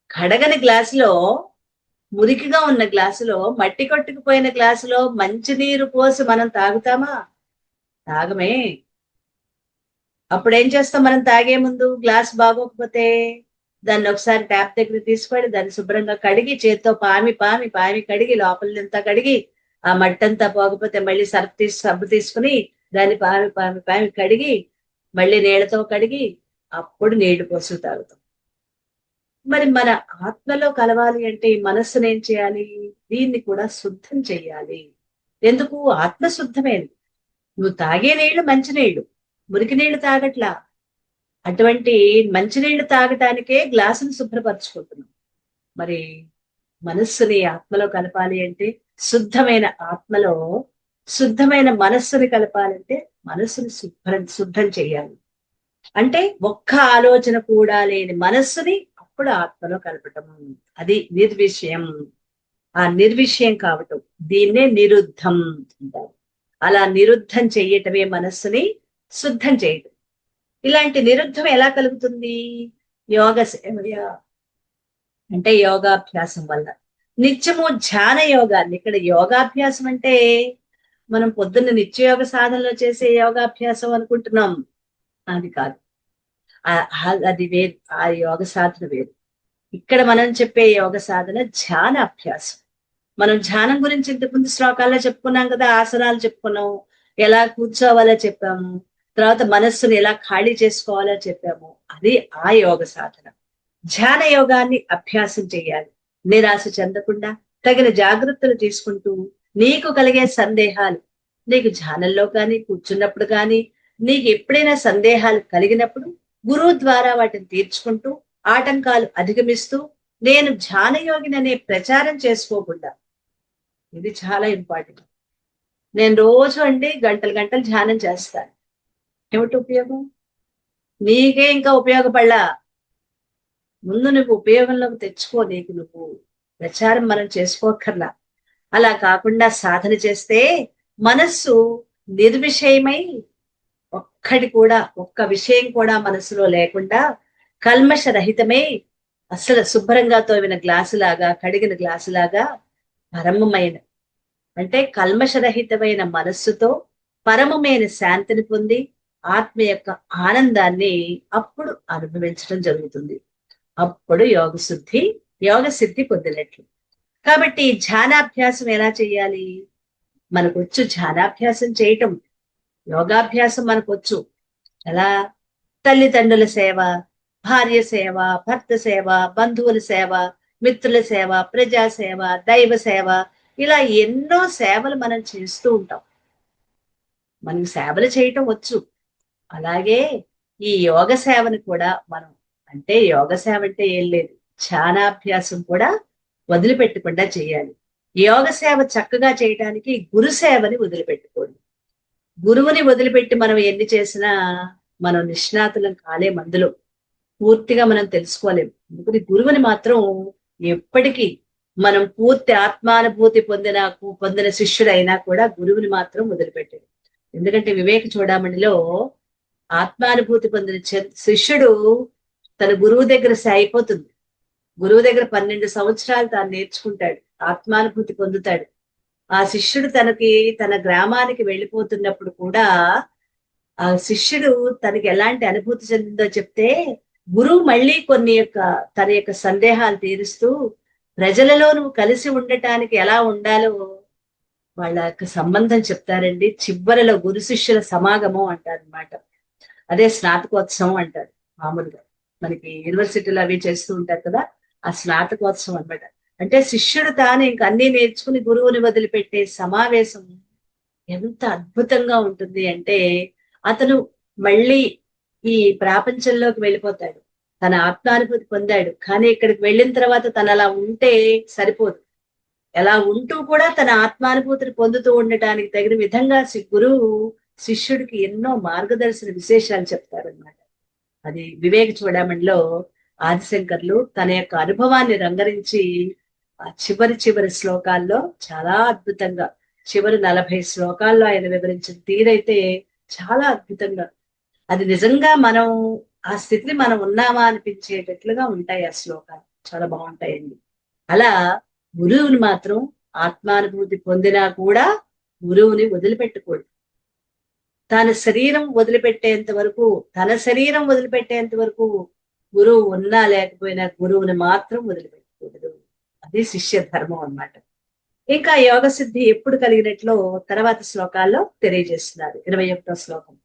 కడగని గ్లాసులో, మురికిగా ఉన్న గ్లాసులో, మట్టి కొట్టుకుపోయిన గ్లాసులో మంచినీరు పోసి మనం తాగుతామా? తాగమే. అప్పుడేం చేస్తాం? మనం తాగే ముందు గ్లాస్ బాగోకపోతే దాన్ని ఒకసారి ట్యాప్ దగ్గర తీసుకొని దాన్ని శుభ్రంగా కడిగి చేత్తో పామి పామి పామి కడిగి లోపలంతా కడిగి ఆ మట్టంతా పోకపోతే మళ్ళీ సబ్బు తీసుకుని దాన్ని పామి పామి పామి కడిగి మళ్ళీ నీళ్లతో కడిగి అప్పుడు నీళ్లు పోసి తాగుతాం. మరి మన ఆత్మలో కలవాలి అంటే ఈ మనస్సును ఏం చేయాలి? దీన్ని కూడా శుద్ధం చెయ్యాలి. ఎందుకు? ఆత్మ శుద్ధమైనది. నువ్వు తాగే నీళ్లు మంచి నీళ్లు, మురికి నీళ్లు తాగట్లా. అటువంటి మంచినీళ్లు తాగటానికే గ్లాసును శుభ్రపరచుకుంటున్నాం. మరి మనస్సుని ఆత్మలో కలపాలి అంటే శుద్ధమైన ఆత్మలో శుద్ధమైన మనస్సుని కలపాలంటే మనస్సుని శుద్ధం చేయాలి. అంటే ఒక్క ఆలోచన కూడా లేని మనస్సుని అప్పుడు ఆత్మలో కలపటం. అది నిర్విషయం. ఆ నిర్విషయం కావటం, దీన్నే నిరుద్ధం అంటారు. అలా నిరుద్ధం చెయ్యటమే మనస్సుని శుద్ధం చేయటం. ఇలాంటి నిరుద్ధం ఎలా కలుగుతుంది? యోగ సేవయ అంటే యోగాభ్యాసం వల్ల. నిత్యము ధ్యాన యోగాన్ని, ఇక్కడ యోగాభ్యాసం అంటే మనం పొద్దున్న నిత్యయోగ సాధనలో చేసే యోగాభ్యాసం అనుకుంటున్నాం. అది కాదు. అది వేరు. ఆ యోగ సాధన వేరు. ఇక్కడ మనం చెప్పే యోగ సాధన ధ్యాన అభ్యాసం. మనం ధ్యానం గురించి ఇంతకుముందు శ్లోకాల్లో చెప్పుకున్నాం కదా, ఆసనాలు చెప్పుకున్నాం, ఎలా కూర్చోవాలో చెప్పాము, తర్వాత మనస్సును ఎలా ఖాళీ చేసుకోవాలో చెప్పాము. అది ఆ యోగ సాధన. ధ్యాన యోగాన్ని అభ్యాసం చేయాలి. నిరాశ చెందకుండా తగిన జాగ్రత్తలు తీసుకుంటూ నీకు కలిగే సందేహాలు, నీకు ధ్యానంలో కానీ కూర్చున్నప్పుడు కానీ నీకు ఎప్పుడైనా సందేహాలు కలిగినప్పుడు గురువు ద్వారా వాటిని తీర్చుకుంటూ ఆటంకాలు అధిగమిస్తూ నేను ధ్యాన యోగిననే ప్రచారం చేసుకోకుండా, ఇది చాలా ఇంపార్టెంట్. నేను రోజు గంటలు గంటలు ధ్యానం చేస్తాను. ఏమిటి ఉపయోగం? నీకే ఇంకా ఉపయోగపడలా. ముందు నువ్వు ఉపయోగంలోకి తెచ్చుకో. నీకు నువ్వు ప్రచారం మనం చేసుకోకర్లా. అలా కాకుండా సాధన చేస్తే మనస్సు నిర్విషయమై ఒక్క విషయం కూడా మనసులో లేకుండా కల్మష రహితమై అసలు శుభ్రంగా తోవిన గ్లాసులాగా, కడిగిన గ్లాసులాగా పరమమైన అంటే కల్మషరహితమైన మనస్సుతో పరమమైన శాంతిని పొంది ఆత్మ యొక్క ఆనందాన్ని అప్పుడు అనుభవించడం జరుగుతుంది. అప్పుడు యోగ సిద్ధి పొందినట్లు. కాబట్టి ధ్యానాభ్యాసం ఎలా చేయాలి? మనకొచ్చు ధ్యానాభ్యాసం చేయటం. యోగాభ్యాసం మనకొచ్చు. ఎలా? తల్లిదండ్రుల సేవ, భార్య సేవ, భర్త సేవ, బంధువుల సేవ, మిత్రుల సేవ, ప్రజా సేవ, దైవ సేవ, ఇలా ఎన్నో సేవలు మనం చేస్తూ ఉంటాం. మనకి సేవలు చేయటం వచ్చు. అలాగే ఈ యోగ సేవను కూడా మనం, అంటే యోగ సేవ అంటే ఏం లేదు, ధ్యానాభ్యాసం కూడా వదిలిపెట్టకుండా చేయాలి. యోగ సేవ చక్కగా చేయటానికి గురు సేవని వదిలిపెట్టుకోండి. గురువుని వదిలిపెట్టి మనం ఎన్ని చేసినా మనం నిష్ణాతులం కాలేం. అందులో పూర్తిగా మనం తెలుసుకోలేము. అందుకని గురువుని మాత్రం ఎప్పటికీ మనం పూర్తి ఆత్మానుభూతి పొందిన శిష్యుడైనా కూడా గురువుని మాత్రం వదిలిపెట్టాడు. ఎందుకంటే వివేక చూడమణిలో ఆత్మానుభూతి పొందిన శిష్యుడు తన గురువు దగ్గర అయిపోతుంది. గురువు దగ్గర 12 సంవత్సరాలు తాను నేర్చుకుంటాడు, ఆత్మానుభూతి పొందుతాడు. ఆ శిష్యుడు తన గ్రామానికి వెళ్ళిపోతున్నప్పుడు కూడా ఆ శిష్యుడు తనకి ఎలాంటి అనుభూతి చెందిందో చెప్తే, గురువు మళ్ళీ తన యొక్క సందేహాలు తీరుస్తూ ప్రజలలో నువ్వు కలిసి ఉండటానికి ఎలా ఉండాలో వాళ్ళ యొక్క సంబంధం చెప్తారండి. చివరిలో గురు శిష్యుల సమాగమం అంటారనమాట. అదే స్నాతకోత్సవం అంటారు. మామూలుగా మనకి యూనివర్సిటీలో అవి చేస్తూ ఉంటారు కదా, ఆ స్నాతకోత్సవం అనమాట. అంటే శిష్యుడు తాను ఇంక అన్ని నేర్చుకుని గురువుని వదిలిపెట్టే సమావేశం ఎంత అద్భుతంగా ఉంటుంది అంటే, అతను మళ్ళీ ఈ ప్రపంచంలోకి వెళ్ళిపోతాడు. తన ఆత్మానుభూతి పొందాడు, కానీ ఇక్కడికి వెళ్ళిన తర్వాత తను అలా ఉంటే సరిపోదు. ఎలా ఉంటూ కూడా తన ఆత్మానుభూతిని పొందుతూ ఉండటానికి తగిన విధంగా గురువు శిష్యుడికి ఎన్నో మార్గదర్శన విశేషాలు చెప్తారనమాట. అది వివేక చూడమణిలో ఆదిశంకర్లు తన యొక్క అనుభవాన్ని రంగరించి ఆ చివరి చివరి శ్లోకాల్లో చాలా అద్భుతంగా, చివరి 40 శ్లోకాల్లో ఆయన వివరించిన తీరైతే చాలా అద్భుతంగా, అది నిజంగా మనం ఆ స్థితిని మనం ఉన్నామా అనిపించేటట్లుగా ఉంటాయి ఆ శ్లోకాలు. చాలా బాగుంటాయండి. అలా గురువుని మాత్రం ఆత్మానుభూతి పొందినా కూడా గురువుని వదిలిపెట్టకూడదు. తన శరీరం వదిలిపెట్టేంత వరకు గురువు ఉన్నా లేకపోయినా గురువుని మాత్రం వదిలిపెట్టకూడదు. అది శిష్య ధర్మం అన్నమాట. ఇంకా యోగ సిద్ధి ఎప్పుడు కలిగినట్లో తర్వాత శ్లోకాల్లో తెలియజేస్తున్నారు. 21వ శ్లోకం.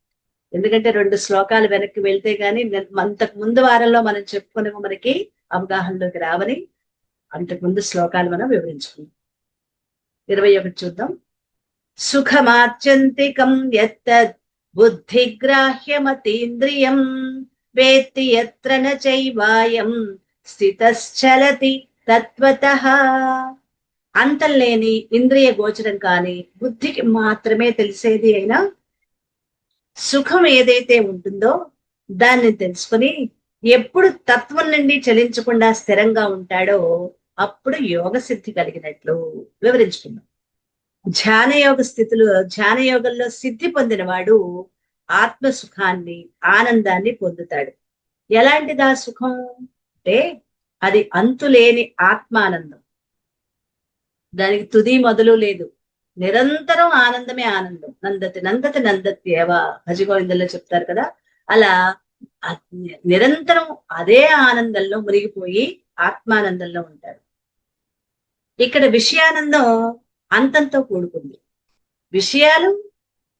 ఎందుకంటే 2 శ్లోకాలు వెనక్కి వెళ్తే గాని అంతకు ముందు వారంలో మనం చెప్పుకునే మనకి అవగాహనలోకి రావని అంతకు ముందు శ్లోకాలు మనం వివరించుకున్నాం. 21 చూద్దాం. సుఖమాత్యంతికం యత్తద్ బుద్ధిగ్రాహ్యమతీంద్రియం వేత్తి యత్ర న చైవాయం స్థితశ్చలతి తత్వతః. అంతలేని ఇంద్రియ గోచరం కాని బుద్ధికి మాత్రమే తెలిసేది అయినా సుఖం ఏదైతే ఉంటుందో దాన్ని తెలుసుకుని ఎప్పుడు తత్వం నుండి చలించకుండా స్థిరంగా ఉంటాడో అప్పుడు యోగ సిద్ధి కలిగినట్లు వివరించుకున్నాం. ధ్యాన యోగంలో సిద్ధి పొందిన వాడు ఆత్మ సుఖాన్ని, ఆనందాన్ని పొందుతాడు. ఎలాంటిది ఆ సుఖం అంటే అది అంతులేని ఆత్మానందం. దానికి తుది మొదలు లేదు. నిరంతరం ఆనందమే ఆనందం. నందతి నందతి నందత్యేవ భజగోవిందంలో చెప్తారు కదా. అలా నిరంతరం అదే ఆనందంలో మునిగిపోయి ఆత్మానందంలో ఉంటారు. ఇక్కడ విషయానందం అంతంతో కూడుకుంది. విషయాలు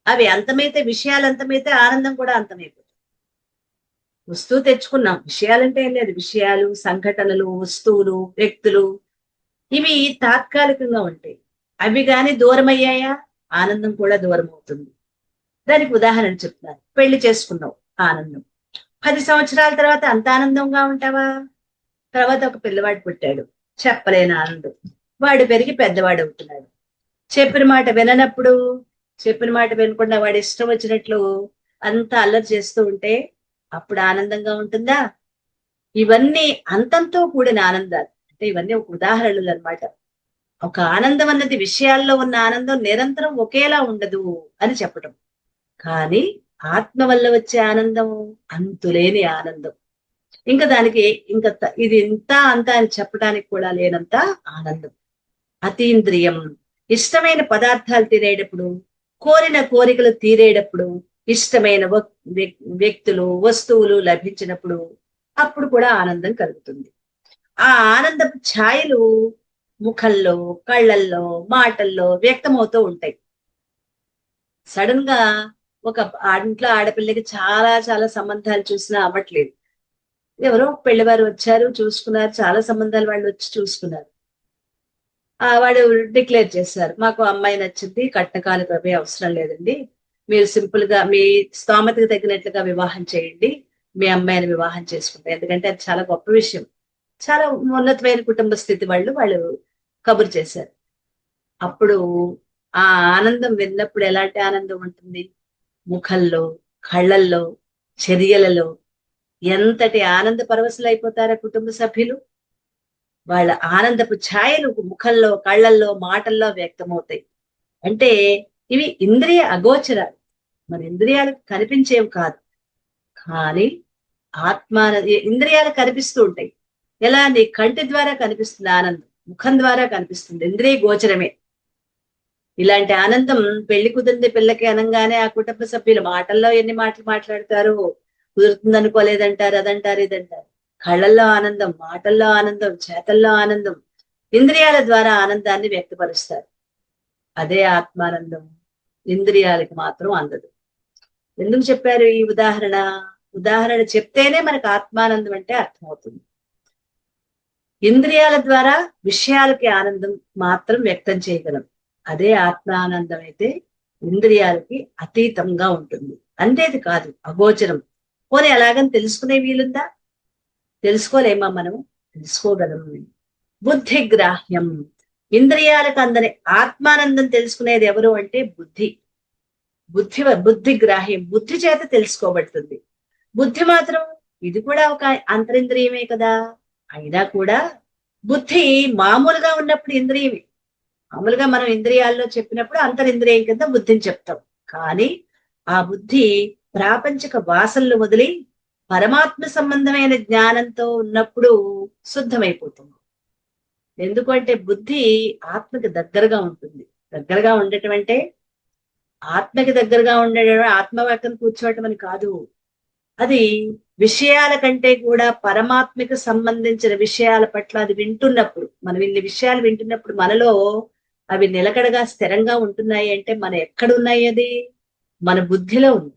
అవి విషయాలు అంతమైతే ఆనందం కూడా అంతమైపోతుంది. వస్తువు తెచ్చుకున్నాం, విషయాలంటే ఏం లేదు. విషయాలు, సంఘటనలు, వస్తువులు, వ్యక్తులు ఇవి తాత్కాలికంగా ఉంటాయి. అవి గాని దూరం అయ్యాయా ఆనందం కూడా దూరం అవుతుంది. దానికి ఉదాహరణ చెప్తాను. పెళ్లి చేసుకున్నావు, ఆనందం. 10 సంవత్సరాల తర్వాత అంత ఆనందంగా ఉంటావా? తర్వాత ఒక పిల్లవాడు పుట్టాడు, చెప్పలేని ఆనందం. వాడు పెరిగి పెద్దవాడు అవుతున్నాడు. చెప్పిన మాట వినకుండా వాడు ఇష్టం వచ్చినట్లు అంతా అల్లరి చేస్తూ ఉంటే అప్పుడు ఆనందంగా ఉంటుందా? ఇవన్నీ అంతంతో కూడిన ఆనందాలు. అంటే ఇవన్నీ ఒక ఉదాహరణలు అన్నమాట. ఒక ఆనందం అన్నది విషయాల్లో ఉన్న ఆనందం నిరంతరం ఒకేలా ఉండదు అని చెప్పటం. కానీ ఆత్మ వల్ల వచ్చే ఆనందం అంతులేని ఆనందం. దానికి ఇది ఇంత అంత అని చెప్పడానికి కూడా లేనంత ఆనందం. అతీంద్రియం. ఇష్టమైన పదార్థాలు తినేటప్పుడు, కోరిన కోరికలు తీరేటప్పుడు, ఇష్టమైన వ్యక్తులు, వస్తువులు లభించినప్పుడు అప్పుడు కూడా ఆనందం కలుగుతుంది. ఆ ఆనందపు ఛాయలు ముఖంలో, కళ్ళల్లో, మాటల్లో వ్యక్తమవుతూ ఉంటాయి. సడన్ గా ఒక ఇంట్లో ఆడపిల్లకి చాలా చాలా సంబంధాలు చూసినా అవ్వట్లేదు. ఎవరో పెళ్లివారు వచ్చారు, చూసుకున్నారు, చాలా సంబంధాలు వాళ్ళు వచ్చి చూసుకున్నారు. వాడు డిక్లేర్ చేశారు, మాకు అమ్మాయి నచ్చింది, కట్నకాలకు అవి అవసరం లేదండి, మీరు సింపుల్ గా మీ స్తోమతకు తగినట్లుగా వివాహం చేయండి, మీ అమ్మాయిని వివాహం చేసుకుంటారు. ఎందుకంటే అది చాలా గొప్ప విషయం. చాలా ఉన్నతమైన కుటుంబ స్థితి వాళ్ళు కబురు చేశారు. అప్పుడు ఆ ఆనందం విన్నప్పుడు ఎలాంటి ఆనందం ఉంటుంది? ముఖంలో, కళ్ళల్లో, చర్యలలో ఎంతటి ఆనంద పరవశులు అయిపోతారా కుటుంబ సభ్యులు. వాళ్ళ ఆనందపు ఛాయలు ముఖంలో, కళ్ళల్లో, మాటల్లో వ్యక్తమవుతాయి. అంటే ఇవి ఇంద్రియ అగోచరాలు, మన ఇంద్రియాలకు కనిపించేవి కాదు. కానీ ఇంద్రియాలు కనిపిస్తూ ఉంటాయి. ఎలా? నీ కంటి ద్వారా కనిపిస్తుంది ఆనందం, ముఖం ద్వారా కనిపిస్తుంది, ఇంద్రియ గోచరమే. ఇలాంటి ఆనందం పెళ్లి కుదిరింది పిల్లకి అనగానే ఆ కుటుంబ సభ్యులు మాటల్లో ఎన్ని మాటలు మాట్లాడతారు, కుదురుతుంది అనుకోలేదంటారు, అదంటారు, ఇదంటారు. కళ్ళల్లో ఆనందం, మాటల్లో ఆనందం, చేతల్లో ఆనందం, ఇంద్రియాల ద్వారా ఆనందాన్ని వ్యక్తపరుస్తారు. అదే ఆత్మానందం ఇంద్రియాలకి మాత్రం అందదు. ఎందుకు చెప్పారు ఈ ఉదాహరణ చెప్తేనే మనకు ఆత్మానందం అంటే అర్థమవుతుంది. ఇంద్రియాల ద్వారా విషయాలకి ఆనందం మాత్రం వ్యక్తం చేయగలం. అదే ఆత్మానందం అయితే ఇంద్రియాలకి అతీతంగా ఉంటుంది. అంతేది కాదు, అగోచరం. పోనీ ఎలాగని తెలుసుకునే వీలుందా? తెలుసుకోలేమా? మనం తెలుసుకోగలం. బుద్ధిగ్రాహ్యం. ఇంద్రియాలకు అందని ఆత్మానందం తెలుసుకునేది ఎవరు అంటే బుద్ధిగ్రాహ్యం. బుద్ధి చేత తెలుసుకోబడుతుంది. బుద్ధి మాత్రం ఇది కూడా ఒక అంతరింద్రియమే కదా. అయినా కూడా బుద్ధి మామూలుగా ఉన్నప్పుడు ఇంద్రియమే. మామూలుగా మనం ఇంద్రియాల్లో చెప్పినప్పుడు అంతరింద్రియం కింద బుద్ధిని చెప్తాం. కానీ ఆ బుద్ధి ప్రాపంచిక వాసనలు వదిలి పరమాత్మ సంబంధమైన జ్ఞానంతో ఉన్నప్పుడు శుద్ధమైపోతుంది. ఎందుకంటే బుద్ధి ఆత్మకి దగ్గరగా ఉంటుంది. దగ్గరగా ఉండటం అంటే ఆత్మకి దగ్గరగా ఉండడం ఆత్మవాక్యం కూర్చోవటం అని కాదు. అది విషయాల కంటే కూడా పరమాత్మకు సంబంధించిన విషయాల పట్ల అది వింటున్నప్పుడు, మనం ఇన్ని విషయాలు వింటున్నప్పుడు మనలో అవి నిలకడగా స్థిరంగా ఉంటున్నాయి అంటే మనం ఎక్కడున్నాయి? అది మన బుద్ధిలో ఉంది.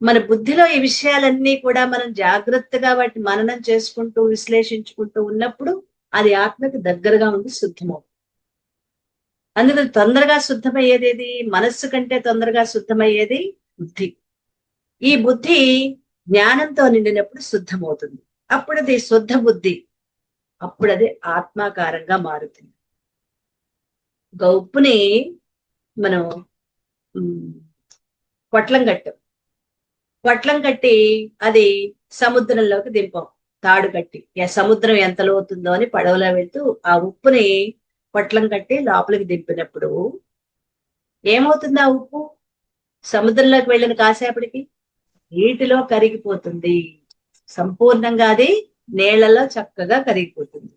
మన బుద్ధిలో ఈ విషయాలన్నీ కూడా మనం జాగ్రత్తగా వాటిని మననం చేసుకుంటూ విశ్లేషించుకుంటూ ఉన్నప్పుడు అది ఆత్మకి దగ్గరగా ఉండి శుద్ధమవుతుంది. అందుకని తొందరగా శుద్ధమయ్యేది ఏది? మనస్సు కంటే తొందరగా శుద్ధమయ్యేది బుద్ధి. ఈ బుద్ధి జ్ఞానంతో నిండినప్పుడు శుద్ధమవుతుంది. అప్పుడు అది శుద్ధ బుద్ధి. అప్పుడు అది ఆత్మాకారంగా మారుతుంది. ఒక ఉప్పుని మనం పొట్లం కట్టాం. పొట్లం కట్టి అది సముద్రంలోకి దింపాం తాడు కట్టి. సముద్రం ఎంత లోతుందో అని పడవలో వెళ్తూ ఆ ఉప్పుని పొట్లం కట్టి లోపలికి దింపినప్పుడు ఏమవుతుంది? ఆ ఉప్పు సముద్రంలోకి వెళ్ళిన కాసేపటికి నీటిలో కరిగిపోతుంది. సంపూర్ణంగా అది నీళ్లలో చక్కగా కరిగిపోతుంది.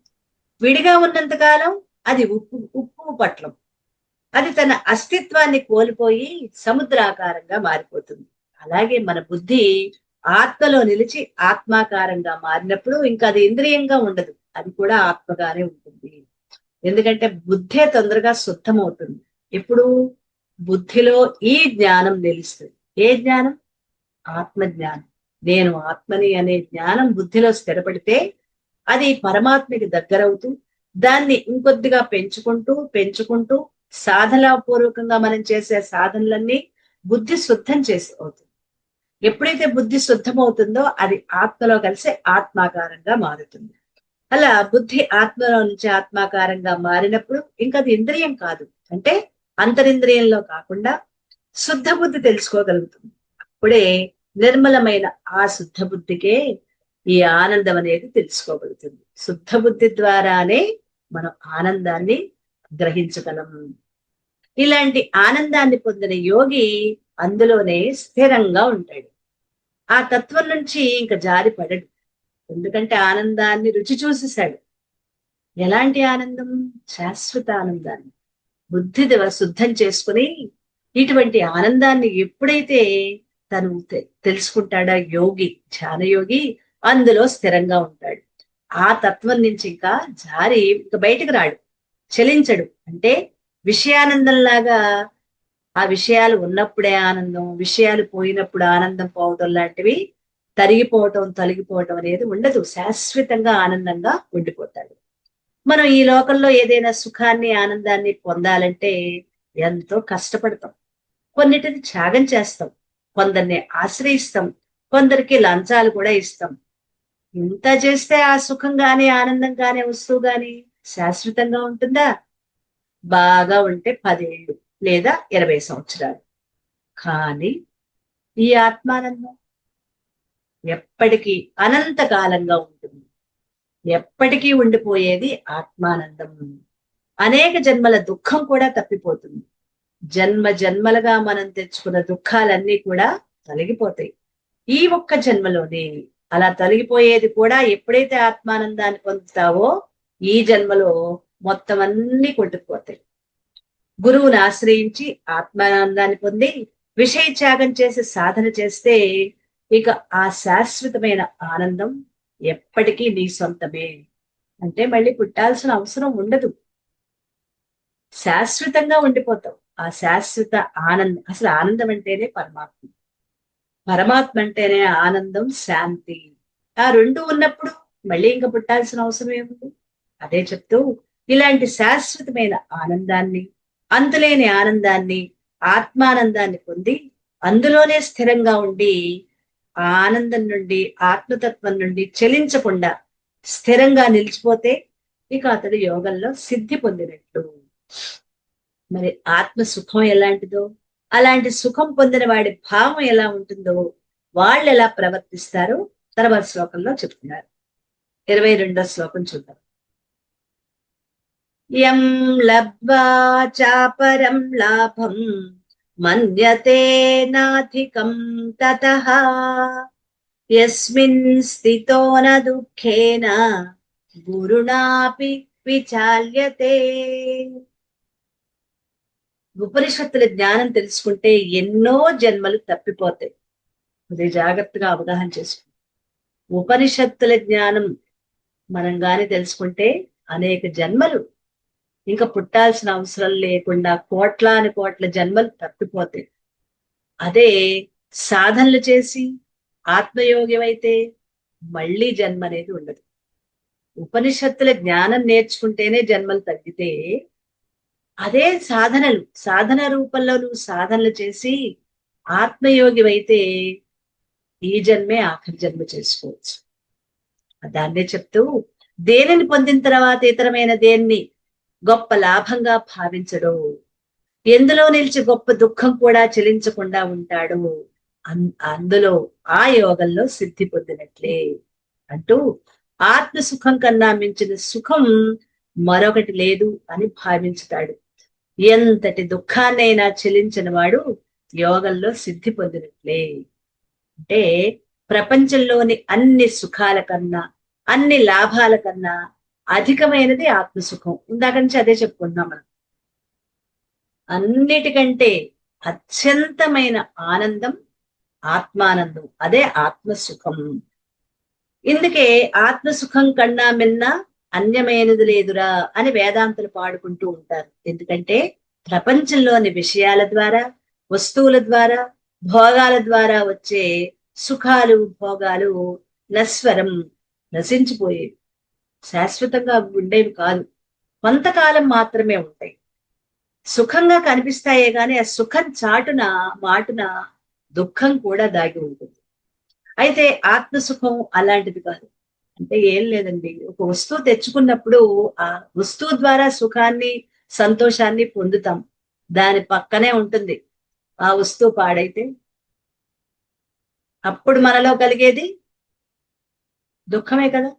విడిగా ఉన్నంత కాలం అది ఉప్పు పట్లం. అది తన అస్తిత్వాన్ని కోల్పోయి సముద్రాకారంగా మారిపోతుంది. అలాగే మన బుద్ధి ఆత్మలో నిలిచి ఆత్మాకారంగా మారినప్పుడు ఇంకా అది ఇంద్రియంగా ఉండదు, అది కూడా ఆత్మగానే ఉంటుంది. ఎందుకంటే బుద్ధే తొందరగా శుద్ధమవుతుంది. ఇప్పుడు బుద్ధిలో ఈ జ్ఞానం నిలుస్తుంది. ఏ జ్ఞానం? ఆత్మజ్ఞానం. నేను ఆత్మని అనే జ్ఞానం బుద్ధిలో స్థిరపడితే అది పరమాత్మకి దగ్గరవుతూ దాన్ని ఇంకొద్దిగా పెంచుకుంటూ పెంచుకుంటూ సాధనాపూర్వకంగా మనం చేసే సాధనలన్నీ బుద్ధి శుద్ధం చేసి అవుతుంది. ఎప్పుడైతే బుద్ధి శుద్ధమవుతుందో అది ఆత్మలో కలిసి ఆత్మాకారంగా మారుతుంది. అలా బుద్ధి ఆత్మలో నుంచి ఆత్మాకారంగా మారినప్పుడు ఇంకా అది ఇంద్రియం కాదు, అంటే అంతరింద్రియంలో కాకుండా శుద్ధ బుద్ధి తెలుసుకోగలుగుతుంది. అప్పుడే నిర్మలమైన ఆ శుద్ధ బుద్ధికే ఈ ఆనందం అనేది తెలుసుకోగలుగుతుంది. శుద్ధ బుద్ధి ద్వారానే మనం ఆనందాన్ని గ్రహించగలం. ఇలాంటి ఆనందాన్ని పొందిన యోగి అందులోనే స్థిరంగా ఉంటాడు. ఆ తత్వం నుంచి ఇంకా జారి పడడు. ఎందుకంటే ఆనందాన్ని రుచి చూసేశాడు. ఎలాంటి ఆనందం? శాశ్వత ఆనందాన్ని బుద్ధి శుద్ధం చేసుకుని ఇటువంటి ఆనందాన్ని ఎప్పుడైతే తను తెలుసుకుంటాడో యోగి, ధ్యానయోగి అందులో స్థిరంగా ఉంటాడు. ఆ తత్వం నుంచి ఇంకా జారి ఇంకా బయటకు రాడు, చలించడు. అంటే విషయానందంలాగా ఆ విషయాలు ఉన్నప్పుడే ఆనందం, విషయాలు పోయినప్పుడు ఆనందం పోవటం లాంటివి తరిగిపోవటం తొలగిపోవటం అనేది ఉండదు. శాశ్వతంగా ఆనందంగా ఉండిపోతాడు. మనం ఈ లోకంలో ఏదైనా సుఖాన్ని ఆనందాన్ని పొందాలంటే ఎంతో కష్టపడతాం. కొన్నిటిని త్యాగం చేస్తాం, కొందరిని ఆశ్రయిస్తాం, కొందరికి లంచాలు కూడా ఇస్తాం. ఇంత చేస్తే ఆ సుఖం గాని ఆనందం గాని వస్తువు గాని శాశ్వతంగా ఉంటుందా? బాగా ఉంటే 10 ఏళ్ళు లేదా 20 సంవత్సరాలు. కానీ ఈ ఆత్మానందం ఎప్పటికీ అనంతకాలంగా ఉంటుంది. ఎప్పటికీ ఉండిపోయేది ఆత్మానందం. అనేక జన్మల దుఃఖం కూడా తప్పిపోతుంది. జన్మ జన్మలుగా మనం తెచ్చుకున్న దుఃఖాలన్నీ కూడా తొలగిపోతాయి ఈ ఒక్క జన్మలోనే. అలా తొలగిపోయేది కూడా ఎప్పుడైతే ఆత్మానందాన్ని పొందుతావో ఈ జన్మలో మొత్తం అన్ని కొట్టుకుపోతాయి. గురువుని ఆశ్రయించి ఆత్మానందాన్ని పొంది విషయ త్యాగం చేసి సాధన చేస్తే ఇక ఆ శాశ్వతమైన ఆనందం ఎప్పటికీ నీ సొంతమే. అంటే మళ్ళీ పుట్టాల్సిన అవసరం ఉండదు, శాశ్వతంగా ఉండిపోతావు. ఆ శాశ్వత ఆనందం, అసలు ఆనందం అంటేనే పరమాత్మ. పరమాత్మ అంటేనే ఆనందం, శాంతి. ఆ రెండు ఉన్నప్పుడు మళ్ళీ ఇంకా పుట్టాల్సిన అవసరం ఏముంది? అదే చెప్తూ ఇలాంటి శాశ్వతమైన ఆనందాన్ని, అంతులేని ఆనందాన్ని, ఆత్మానందాన్ని పొంది అందులోనే స్థిరంగా ఉండి ఆ ఆనందం నుండి, ఆత్మతత్వం నుండి చలించకుండా స్థిరంగా నిలిచిపోతే ఇక అతడు యోగంలో సిద్ధి పొందినట్లు. మరి ఆత్మ సుఖం ఎలాంటిదో, అలాంటి సుఖం పొందిన వాడి భావం ఎలా ఉంటుందో, వాళ్ళు ఎలా ప్రవర్తిస్తారో తర్వాత శ్లోకంలో చెప్తున్నారు. 22వ శ్లోకం చూద్దాం. యం లబ్ధ్వా చాపరం లాభం మన్యతే నాధికం తతః యస్మిన్ స్థితో న దుఃఖేన గురుణాపి విచాల్యతే. ఉపనిషత్తుల జ్ఞానం తెలుసుకుంటే ఎన్నో జన్మలు తప్పిపోతాయి. అది జాగ్రత్తగా అవగాహన చేసుకుంటాం. ఉపనిషత్తుల జ్ఞానం మనం గాని తెలుసుకుంటే అనేక జన్మలు ఇంకా పుట్టాల్సిన అవసరం లేకుండా కోట్లాను కోట్ల జన్మలు తప్పిపోతాయి. అదే సాధనలు చేసి ఆత్మయోగ్యం అయితే మళ్ళీ జన్మ అనేది ఉండదు. ఉపనిషత్తుల జ్ఞానం నేర్చుకుంటేనే జన్మలు తగ్గితే, అదే సాధన రూపంలో నువ్వు సాధనలు చేసి ఆత్మయోగ్యం అయితే ఈ జన్మే ఆఖరి జన్మ చేసుకోవచ్చు. దాన్నే చెప్తూ, దేనిని పొందిన తర్వాత ఇతరమైన దేన్ని గొప్ప లాభంగా భావించడు, ఎందులో నిలిచి గొప్ప దుఃఖం కూడా చెలించకుండా ఉంటాడు, అందులో ఆ యోగంలో సిద్ధి పొందినట్లే అంటూ, ఆత్మ సుఖం కన్నా మించిన సుఖం మరొకటి లేదు అని భావించుతాడు. ఎంతటి దుఃఖాన్నైనా చెలించిన వాడు యోగంలో సిద్ధి పొందినట్లే. అంటే ప్రపంచంలోని అన్ని సుఖాల కన్నా, అన్ని లాభాల కన్నా అధికమైనది ఆత్మసుఖం. ఇందాక నుంచి అదే చెప్పుకుంటున్నాం మనం. అన్నిటికంటే అత్యంతమైన ఆనందం ఆత్మానందం, అదే ఆత్మసుఖం. ఇందుకే ఆత్మసుఖం కన్నా మిన్న అన్యమైనది లేదురా అని వేదాంతులు పాడుకుంటూ ఉంటారు. ఎందుకంటే ప్రపంచంలోని విషయాల ద్వారా, వస్తువుల ద్వారా, భోగాల ద్వారా వచ్చే సుఖాలు భోగాలు నశ్వరం, నశించిపోయేవి, శాశ్వతంగా ఉండేవి కాదు, కొంతకాలం మాత్రమే ఉంటాయి. సుఖంగా కనిపిస్తాయే గాని ఆ సుఖం చాటున మాటున దుఃఖం కూడా దాగి ఉంటుంది. అయితే ఆత్మసుఖం అలాంటిది కాదు. అంటే ఏం లేదండి, ఒక వస్తువు తెచ్చుకున్నప్పుడు ఆ వస్తువు ద్వారా సుఖాన్ని సంతోషాన్ని పొందుతాం. దాని పక్కనే ఉంటుంది ఆ వస్తువు పాడైతే అప్పుడు మనలో కలిగేది దుఃఖమే కదా.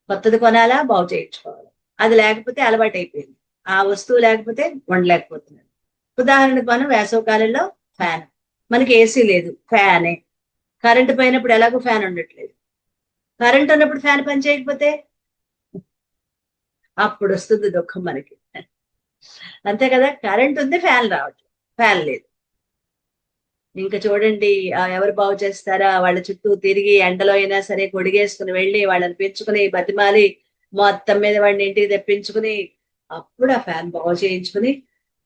కొత్తది కొనాలా, బాగు చేయించుకోవాలి. అది లేకపోతే అలవాటు అయిపోయింది. ఆ వస్తువు లేకపోతే ఉండలేకపోతున్నాడు. ఉదాహరణకు మనం వేసవకాలంలో ఫ్యాన్, మనకి ఏసీ లేదు, ఫ్యానే. కరెంటు పోయినప్పుడు ఎలాగో ఫ్యాన్ ఉండట్లేదు. కరెంట్ ఉన్నప్పుడు ఫ్యాన్ పని చేయకపోతే అప్పుడు వస్తుంది దుఃఖం మనకి. అంతే కదా, కరెంట్ ఉంది, ఫ్యాన్ రావట్లేదు, ఫ్యాన్ లేదు. ఇంకా చూడండి, ఎవరు బాగు చేస్తారా, వాళ్ళ చుట్టూ తిరిగి ఎండలో అయినా సరే గొడిగేసుకుని వెళ్ళి వాళ్ళని పెంచుకుని బతిమాలి మొత్తం మీద వాడిని ఇంటికి తెప్పించుకుని అప్పుడు ఆ ఫ్యాన్ బాగు చేయించుకుని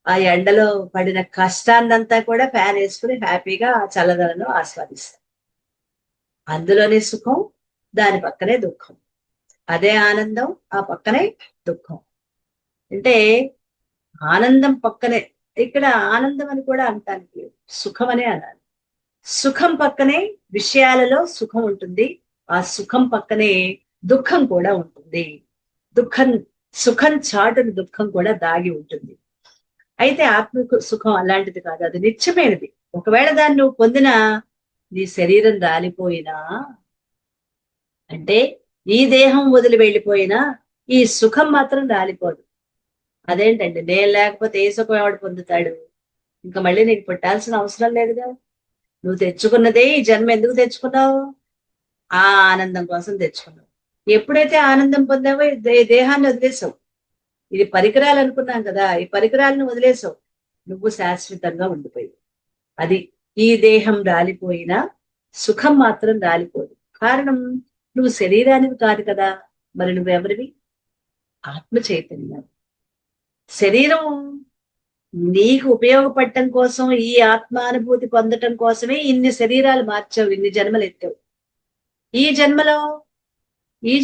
ఆ ఎండలో పడిన కష్టాన్నంతా కూడా ఫ్యాన్ వేసుకుని హ్యాపీగా ఆ చల్లదలను ఆస్వాదిస్తారు. అందులోనే సుఖం, దాని పక్కనే దుఃఖం. అదే ఆనందం, ఆ పక్కనే దుఃఖం. అంటే ఆనందం పక్కనే, ఇక్కడ ఆనందం అని కూడా అంటానికి లేదు, సుఖం అనే అనాలి. సుఖం పక్కనే విషయాలలో సుఖం ఉంటుంది, ఆ సుఖం పక్కనే దుఃఖం కూడా ఉంటుంది. సుఖం చాటుని దుఃఖం కూడా దాగి ఉంటుంది. అయితే ఆత్మ సుఖం అలాంటిది కాదు, అది నిత్యమైనది. ఒకవేళ దాన్ని నువ్వు పొందినా, నీ శరీరం రాలిపోయినా, అంటే ఈ దేహం వదిలి వెళ్ళిపోయినా ఈ సుఖం మాత్రం రాలిపోదు. అదేంటండి, నేను లేకపోతే ఏ సుఖం ఎవడు పొందుతాడు? ఇంకా మళ్ళీ నీకు పుట్టాల్సిన అవసరం లేదుగా. నువ్వు తెచ్చుకున్నదే ఈ జన్మ ఎందుకు తెచ్చుకున్నావు? ఆ ఆనందం కోసం తెచ్చుకున్నావు. ఎప్పుడైతే ఆనందం పొందావో దేహాన్ని వదిలేసావు. ఇది పరికరాలు అనుకున్నాం కదా, ఈ పరికరాలను వదిలేసావు, నువ్వు శాశ్వతంగా ఉండిపోయి. అది ఈ దేహం రాలిపోయినా సుఖం మాత్రం రాలిపోదు. కారణం, నువ్వు శరీరానికి కాదు కదా, మరి నువ్వెవరివి? ఆత్మ చైతన్యం. శరీరం నీకు ఉపయోగపడటం కోసం, ఈ ఆత్మానుభూతి పొందటం కోసమే ఇన్ని శరీరాలు మార్చావు, ఇన్ని జన్మలు ఎత్తావు. ఈ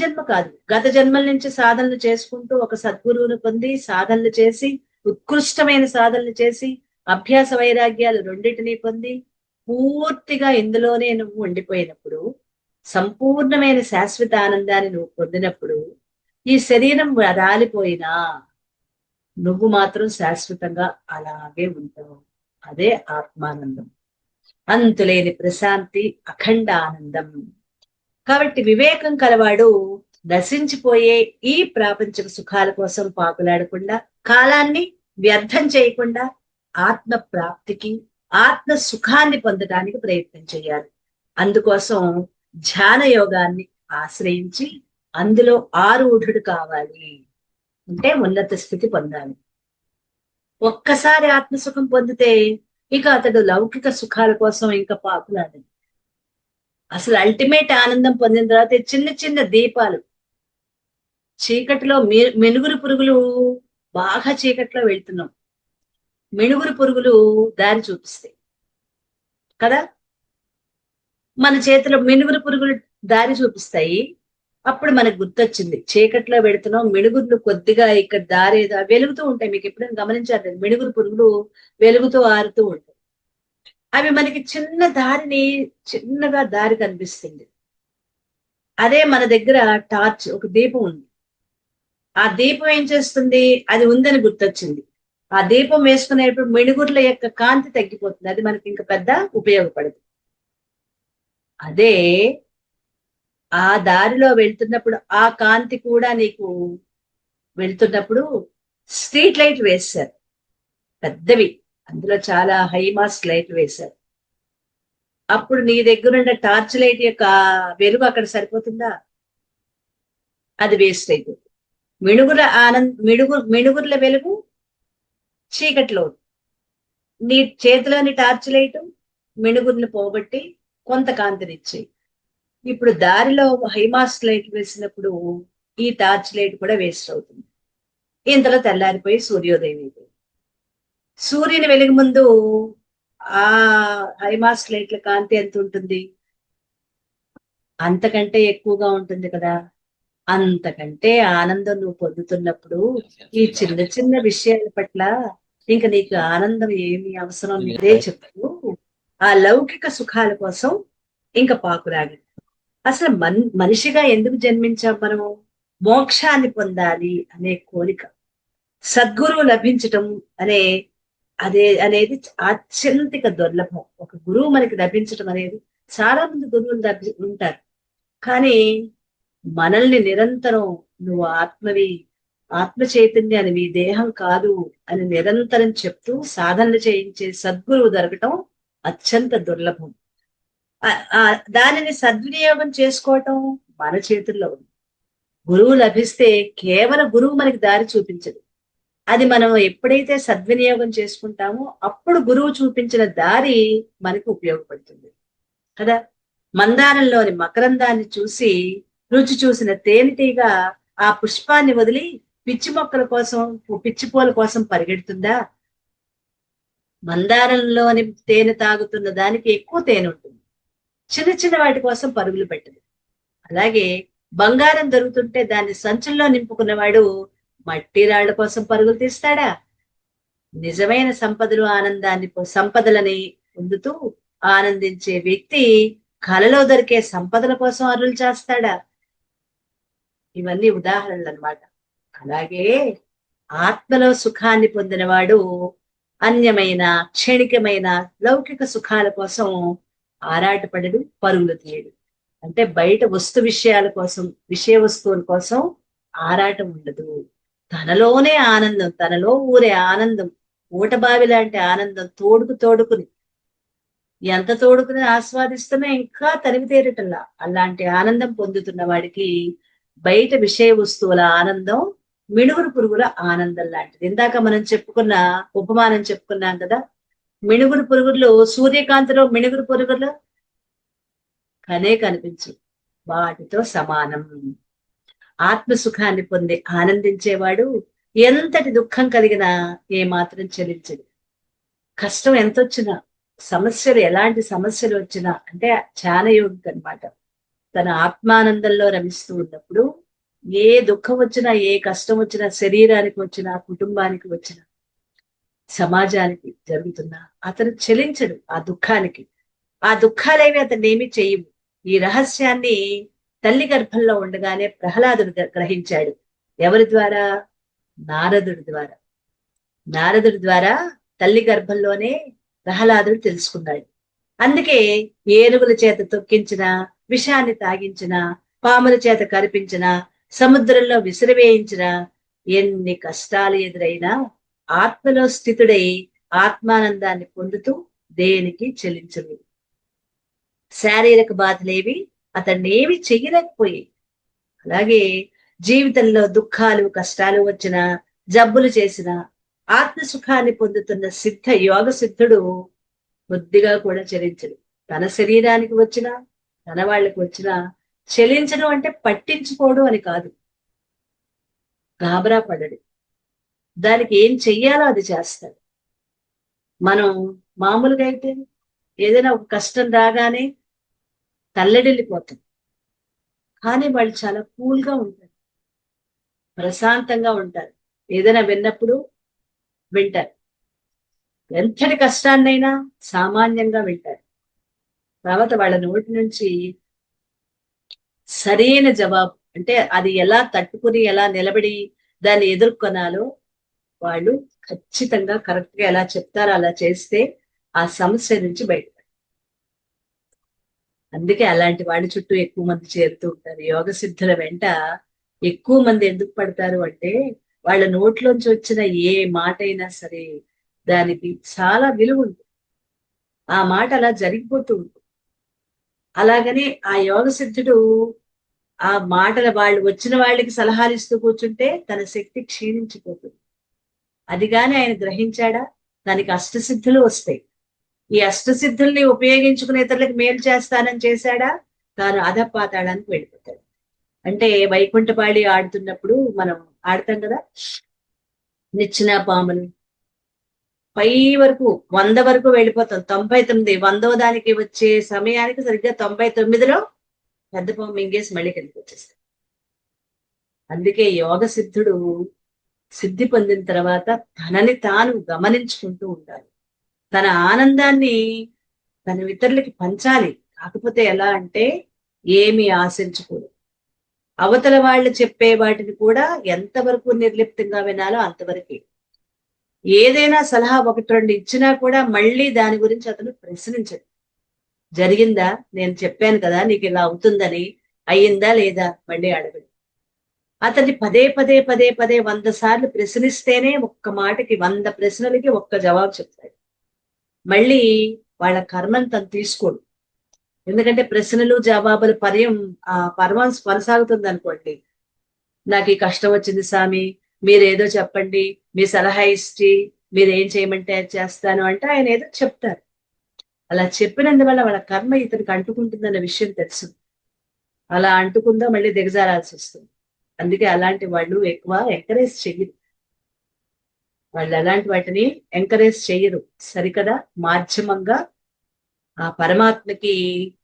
జన్మ కాదు, గత జన్మల నుంచి సాధనలు చేసుకుంటూ ఒక సద్గురువును పొంది సాధనలు చేసి, ఉత్కృష్టమైన సాధనలు చేసి, అభ్యాస వైరాగ్యాలు రెండింటినీ పొంది పూర్తిగా ఇందులోనే నువ్వు ఉండిపోయినప్పుడు, సంపూర్ణమైన శాశ్వత ఆనందాన్ని నువ్వు పొందినప్పుడు, ఈ శరీరం రాలిపోయినా నువ్వు మాత్రం శాశ్వతంగా అలాగే ఉంటావు. అదే ఆత్మానందం, అంతులేని ప్రశాంతి, అఖండ ఆనందం. కాబట్టి వివేకం కలవాడు నశించిపోయే ఈ ప్రాపంచిక సుఖాల కోసం పాకులాడకుండా, కాలాన్ని వ్యర్థం చేయకుండా ఆత్మ ప్రాప్తికి, ఆత్మ సుఖాన్ని పొందడానికి ప్రయత్నం చేయాలి. అందుకోసం ధ్యాన యోగాన్ని ఆశ్రయించి అందులో ఆరూఢుడు కావాలి. అంటే ఉన్నత స్థితి పొందాలి. ఒక్కసారి ఆత్మసుఖం పొందితే ఇక అతడు లౌకిక సుఖాల కోసం ఇంకా పాకులాడదు. అసలు అల్టిమేట్ ఆనందం పొందిన తర్వాత చిన్న చిన్న దీపాలు, చీకటిలో మెనుగురు పురుగులు, బాగా చీకట్లో వెళ్తున్నాం, మెనుగురు పురుగులు దారి చూపిస్తాయి కదా. మన చేతిలో మెనుగురు పురుగులు దారి చూపిస్తాయి. అప్పుడు మనకు గుర్తొచ్చింది, చీకట్లో పెడుతున్నాం, మిడుగుర్లు కొద్దిగా ఇక్కడ దారి వెలుగుతూ ఉంటాయి. మీకు ఎప్పుడైనా గమనించారు, మిడుగురు పురుగులు వెలుగుతూ ఆరుతూ ఉంటాయి. అవి మనకి చిన్న దారిని, చిన్నగా దారి కనిపిస్తుంది. అదే మన దగ్గర టార్చ్, ఒక దీపం ఉంది. ఆ దీపం ఏం చేస్తుంది, అది ఉందని గుర్తొచ్చింది. ఆ దీపం వేసుకునేప్పుడు మిడుగుర్ల యొక్క కాంతి తగ్గిపోతుంది. అది మనకి ఇంకా పెద్ద ఉపయోగపడదు. అదే ఆ దారిలో వెళ్తున్నప్పుడు ఆ కాంతి కూడా నీకు వెళ్తున్నప్పుడు స్ట్రీట్ లైట్ వేశారు, పెద్దవి, అందులో చాలా హైమాస్ట్ లైట్ వేశారు. అప్పుడు నీ దగ్గరున్న టార్చ్ లైట్ యొక్క వెలుగు అక్కడ సరిపోతుందా? అది వేస్ట్ అయిపోతుంది. మిణుగుర్ల వెలుగు చీకట్లో, నీ చేతిలోని టార్చ్ లైట్ మిణుగుర్లు పోగొట్టి కొంత కాంతినిచ్చాయి. ఇప్పుడు దారిలో హైమాస్ట్ లైట్ వేసినప్పుడు ఈ టార్చ్ లైట్ కూడా వేస్ట్ అవుతుంది. ఇంతలో తెల్లారిపోయి సూర్యోదయం అయిపోయింది. సూర్యుని వెలుగు ముందు ఆ హైమాస్ట్ లైట్ల కాంతి ఎంత ఉంటుంది? అంతకంటే ఎక్కువగా ఉంటుంది కదా. అంతకంటే ఆనందం నువ్వు పొందుతున్నప్పుడు ఈ చిన్న చిన్న విషయాల పట్ల ఇంకా నీకు ఆనందం ఏమి అవసరం లేదే చెప్తూ ఆ లౌకిక సుఖాల కోసం ఇంకా పాకురాగి. అసలు మనిషిగా ఎందుకు జన్మించాం మనము? మోక్షాన్ని పొందాలి అనే కోరిక, సద్గురువు లభించటం అనేది అత్యంతిక దుర్లభం. ఒక గురువు మనకి లభించటం అనేది, చాలా మంది గురువులు ఉంటారు, కానీ మనల్ని నిరంతరం నువ్వు ఆత్మవి, ఆత్మ చైతన్యానివి, దేహం కాదు అని నిరంతరం చెప్తూ సాధనలు చేయించే సద్గురువు దొరకటం అత్యంత దుర్లభం. దానిని సద్వినియోగం చేసుకోవటం మన చేతుల్లో ఉంది. గురువు లభిస్తే కేవలం గురువు మనకి దారి చూపించదు. అది మనం ఎప్పుడైతే సద్వినియోగం చేసుకుంటామో అప్పుడు గురువు చూపించిన దారి మనకు ఉపయోగపడుతుంది కదా. మందారంలోని మకరందాన్ని చూసి రుచి చూసిన తేనెటీగ ఆ పుష్పాన్ని వదిలి పిచ్చి మొక్కల కోసం, పిచ్చి పూల కోసం పరిగెడుతుందా? మందారంలోని తేనె తాగుతున్న దానికి ఎక్కువ తేనె ఉంటుంది, చిన్న చిన్న వాటి కోసం పరుగులు పెట్టదు. అలాగే బంగారం దొరుకుతుంటే దాన్ని సంచుల్లో నింపుకున్నవాడు మట్టి రాళ్ల కోసం పరుగులు తీస్తాడా? నిజమైన సంపదలని పొందుతూ ఆనందించే వ్యక్తి కలలో దొరికే సంపదల కోసం అరులు చేస్తాడా? ఇవన్నీ ఉదాహరణలు అన్నమాట. అలాగే ఆత్మలో సుఖాన్ని పొందినవాడు అన్యమైన, క్షణికమైన లౌకిక సుఖాల కోసం ఆరాటపడడు, పరుగులు తీయడు. అంటే బయట వస్తు విషయాల కోసం, విషయ వస్తువుల కోసం ఆరాటం ఉండదు. తనలోనే ఆనందం, తనలో ఊరే ఆనందం, ఊటబావి లాంటి ఆనందం తోడుకుని ఎంత తోడుకుని ఆస్వాదిస్తున్నా ఇంకా తనివి తీరటల్లా. అలాంటి ఆనందం పొందుతున్న వాడికి బయట విషయ వస్తువుల ఆనందం మిణుగురు పురుగుల ఆనందం లాంటిది. ఇందాక మనం ఉపమానం చెప్పుకున్నాం కదా. మిణుగురు పురుగులు, సూర్యకాంతిలో మిణుగురు పురుగులు కనిపించు, వాటితో సమానం. ఆత్మసుఖాన్ని పొంది ఆనందించేవాడు ఎంతటి దుఃఖం కలిగినా ఏమాత్రం చెల్లించడు. కష్టం ఎంతొచ్చినా, సమస్యలు ఎలాంటి సమస్యలు వచ్చినా, అంటే ధ్యానయోగి అన్నమాట. తన ఆత్మానందంలో రమిస్తూ ఉన్నప్పుడు ఏ దుఃఖం వచ్చినా, ఏ కష్టం వచ్చినా, శరీరానికి వచ్చినా, కుటుంబానికి వచ్చినా, సమాజానికి జరుగుతున్నా అతను చెలించడు ఆ దుఃఖానికి. ఆ దుఃఖాలేవి అతన్ని ఏమి చేయవు. ఈ రహస్యాన్ని తల్లి గర్భంలో ఉండగానే ప్రహ్లాదుడు గ్రహించాడు. ఎవరి ద్వారా? నారదుడి ద్వారా. నారదుడి ద్వారా తల్లి గర్భంలోనే ప్రహ్లాదుడు తెలుసుకున్నాడు. అందుకే ఏనుగుల చేత తొక్కించిన, విషాన్ని తాగించిన, పాముల చేత కరిపించిన, సముద్రంలో విసిరివేయించిన, ఎన్ని కష్టాలు ఎదురైనా ఆత్మలో స్థితుడై ఆత్మానందాన్ని పొందుతూ దేనికి చెల్లించలేదు. శారీరక బాధలేవి అతన్ని ఏమి చెయ్యలేకపోయి. అలాగే జీవితంలో దుఃఖాలు కష్టాలు వచ్చిన, జబ్బులు చేసిన, ఆత్మ సుఖాన్ని పొందుతున్న సిద్ధ యోగ సిద్ధుడు కొద్దిగా కూడా చెలించడు. తన శరీరానికి వచ్చిన, తన వాళ్ళకి వచ్చిన చెలించడం అంటే పట్టించుకోవడం అని కాదు, గాబరా పడడు. దానికి ఏం చెయ్యాలో అది చేస్తాడు. మనం మామూలుగా అయితే ఏదైనా ఒక కష్టం రాగానే తల్లడిల్లిపోతాం. కానీ వాళ్ళు చాలా కూల్ గా ఉంటారు, ప్రశాంతంగా ఉంటారు. ఏదైనా విన్నప్పుడు వింటారు. ఎంతటి కష్టాన్నైనా సామాన్యంగా వింటారు. తర్వాత వాళ్ళ నోటి నుంచి సరైన జవాబు, అంటే అది ఎలా తట్టుకుని ఎలా నిలబడి దాన్ని ఎదుర్కొనాలో వాళ్ళు ఖచ్చితంగా కరెక్ట్ గా ఎలా చెప్తారో అలా చేస్తే ఆ సమస్య నుంచి బయట. అందుకే అలాంటి వాడి చుట్టూ ఎక్కువ మంది చేరుతూ ఉంటారు. యోగ సిద్ధుల వెంట ఎక్కువ మంది ఎందుకు పడతారు అంటే వాళ్ళ నోట్లోంచి వచ్చిన ఏ మాట అయినా సరే దానికి చాలా విలువ ఉంటుంది. ఆ మాట అలా జరిగిపోతూ ఉంటుంది. అలాగని ఆ యోగ సిద్ధుడు ఆ మాటల వాళ్ళు వచ్చిన వాళ్ళకి సలహాలు ఇస్తూ కూర్చుంటే తన శక్తి క్షీణించిపోతుంది. అది గాని ఆయన గ్రహించాడా, దానికి అష్టసిద్ధులు వస్తాయి. ఈ అష్టసిద్ధుల్ని ఉపయోగించుకుని ఇతరులకు మేలు చేస్తానని చేశాడా, తాను అధపాతాళానికి వెళ్ళిపోతాడు. అంటే వైకుంఠపాళి ఆడుతున్నప్పుడు మనం ఆడతాం కదా, నిచ్చిన పాములు పై వరకు 100 వరకు వెళ్ళిపోతాం. 99 100వ దానికి వచ్చే సమయానికి సరిగ్గా 99లో పెద్ద పాము మింగేసి మళ్ళీ కిందకి వచ్చేస్తాం. అందుకే యోగ సిద్ధుడు సిద్ధి పొందిన తర్వాత తనని తాను గమనించుకుంటూ ఉండాలి. తన ఆనందాన్ని తన ఇతరులకి పంచాలి. కాకపోతే ఎలా అంటే ఏమి ఆశించకూడదు. అవతల వాళ్ళు చెప్పే వాటిని కూడా ఎంతవరకు నిర్లిప్తంగా వినాలో అంతవరకే. ఏదైనా సలహా 1-2 ఇచ్చినా కూడా మళ్ళీ దాని గురించి అతను ప్రశ్నించడు. జరిగిందా, నేను చెప్పాను కదా నీకు ఇలా అవుతుందని, అయ్యిందా లేదా మళ్ళీ అడగడు. అతన్ని పదే పదే పదే పదే 100 సార్లు ప్రశ్నిస్తేనే ఒక్క మాటకి 100 ప్రశ్నలకి ఒక్క జవాబు చెప్తాడు. మళ్ళీ వాళ్ళ కర్మను తను తీసుకోడు. ఎందుకంటే ప్రశ్నలు జవాబుల పర్వం కొనసాగుతుంది అనుకోండి. నాకు ఈ కష్టం వచ్చింది స్వామి, మీరేదో చెప్పండి, మీ సలహా ఇచ్చి మీరేం చేయమంటే అది చేస్తాను అంటే ఆయన ఏదో చెప్తారు. అలా చెప్పినందువల్ల వాళ్ళ కర్మ ఇతనికి అంటుకుంటుందన్న విషయం తెలుసు. అలా అంటుకుందో మళ్ళీ దిగజారాల్సి వస్తుంది. అందుకే అలాంటి వాళ్ళు ఎక్కువ ఎంకరేజ్ చెయ్యరు. వాళ్ళు అలాంటి వాటిని ఎంకరేజ్ చెయ్యరు. సరికదా, మాధ్యమంగా ఆ పరమాత్మకి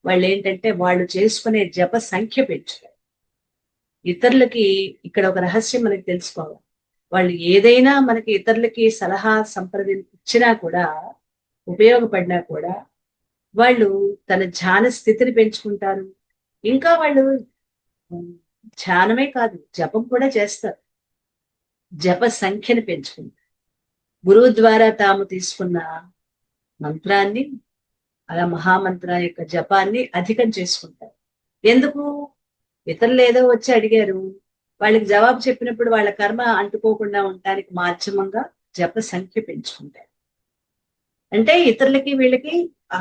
వాళ్ళు ఏంటంటే వాళ్ళు చేసుకునే జప సంఖ్య పెంచుతారు. ఇతరులకి ఇక్కడ ఒక రహస్యం మనకి తెలుసుకోవాలి. వాళ్ళు ఏదైనా మనకి ఇతరులకి సలహా సంప్రదించినా కూడా, ఉపయోగపడినా కూడా వాళ్ళు తన ధ్యాన స్థితిని పెంచుకుంటారు. ఇంకా వాళ్ళు ధ్యానమే కాదు, జపం కూడా చేస్తారు. జప సంఖ్యను పెంచుకుంటారు. గురువు ద్వారా తాము తీసుకున్న మంత్రాన్ని, అలా మహామంత్ర యొక్క జపాన్ని అధికం చేసుకుంటారు. ఎందుకు? ఇతరులు ఏదో వచ్చి అడిగారు, వాళ్ళకి జవాబు చెప్పినప్పుడు వాళ్ళ కర్మ అంటుకోకుండా ఉండడానికి మాధ్యమంగా జప సంఖ్య పెంచుకుంటారు. అంటే ఇతరులకి వీళ్ళకి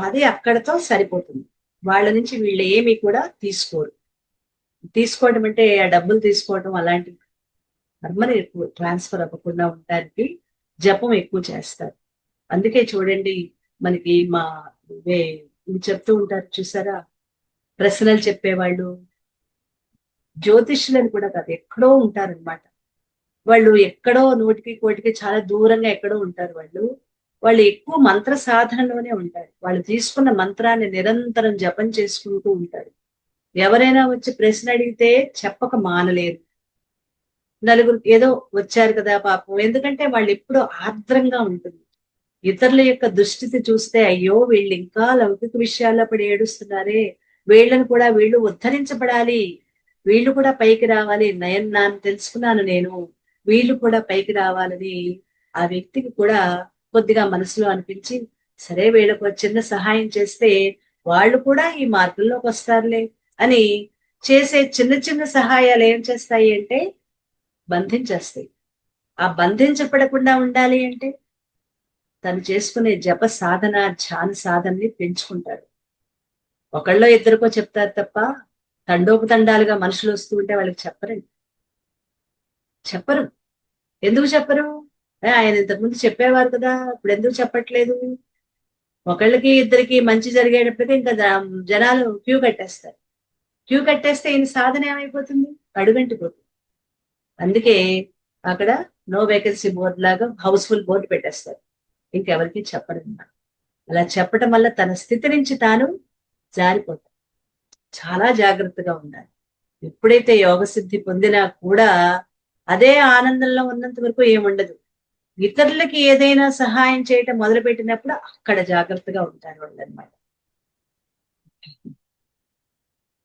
అది అక్కడతో సరిపోతుంది. వాళ్ళ నుంచి వీళ్ళు ఏమి కూడా తీసుకోరు. తీసుకోవడం అంటే ఆ డబ్బులు తీసుకోవడం అలాంటి కర్మని ఎక్కువ ట్రాన్స్ఫర్ అవ్వకుండా ఉండడానికి జపం ఎక్కువ చేస్తారు. అందుకే చూడండి, మనకి ఇవి చెప్తూ ఉంటారు చూసారా, ప్రశ్నలు చెప్పేవాళ్ళు జ్యోతిష్యులని కూడా కాదు, ఎక్కడో ఉంటారనమాట. వాళ్ళు ఎక్కడో నోటికి కోటికి చాలా దూరంగా ఎక్కడో ఉంటారు. వాళ్ళు ఎక్కువ మంత్ర సాధనలోనే ఉంటారు. వాళ్ళు తీసుకున్న మంత్రాన్ని నిరంతరం జపం చేసుకుంటూ ఉంటారు. ఎవరైనా వచ్చి ప్రశ్న అడిగితే చెప్పక మానలేరు. నలుగురు ఏదో వచ్చారు కదా పాపం, ఎందుకంటే వాళ్ళు ఎప్పుడూ ఆర్ద్రంగా ఉంటుంది. ఇతరుల యొక్క దుస్థితి చూస్తే అయ్యో వీళ్ళు ఇంకా లౌకిక విషయాల్లో పడి ఏడుస్తున్నారే, వీళ్ళని కూడా వీళ్ళు ఉద్ధరించబడాలి, వీళ్ళు కూడా పైకి రావాలి, నాన్న తెలుసుకున్నాను నేను, వీళ్ళు కూడా పైకి రావాలని ఆ వ్యక్తికి కూడా కొద్దిగా మనసులో అనిపించి సరే వీళ్ళకు ఒక చిన్న సహాయం చేస్తే వాళ్ళు కూడా ఈ మార్గంలోకి వస్తారులే అని చేసే చిన్న చిన్న సహాయాలు ఏం చేస్తాయి అంటే బంధించేస్తాయి. ఆ బంధించబడకుండా ఉండాలి అంటే తను చేసుకునే జప సాధన, ధ్యాన సాధనని పెంచుకుంటాడు. ఒకళ్ళో ఇద్దరికో చెప్తారు తప్ప తండోపతండాలుగా మనుషులు వస్తూ ఉంటే వాళ్ళకి చెప్పరు. ఎందుకు చెప్పరు? ఆయన ఇంతకుముందు చెప్పేవారు కదా, ఇప్పుడు ఎందుకు చెప్పట్లేదు? ఒకళ్ళకి ఇద్దరికి మంచి జరిగేటప్పటికీ ఇంకా జనాలు క్యూ కట్టేస్తారు. క్యూ కట్టేస్తే ఈయన సాధన ఏమైపోతుంది? అడుగంటిపోతుంది. అందుకే అక్కడ నో వేకెన్సీ బోర్డు లాగా హౌస్ఫుల్ బోర్డు పెట్టేస్తారు. ఇంకెవరికి చెప్పరు. అలా చెప్పటం వల్ల తన స్థితి నుంచి తాను జారిపోతాడు. చాలా జాగ్రత్తగా ఉండాలి. ఎప్పుడైతే యోగ సిద్ధి పొందినా కూడా అదే ఆనందంలో ఉన్నంత వరకు ఏముండదు. ఇతరులకి ఏదైనా సహాయం చేయటం మొదలుపెట్టినప్పుడు అక్కడ జాగ్రత్తగా ఉంటారు వాళ్ళు అనమాట.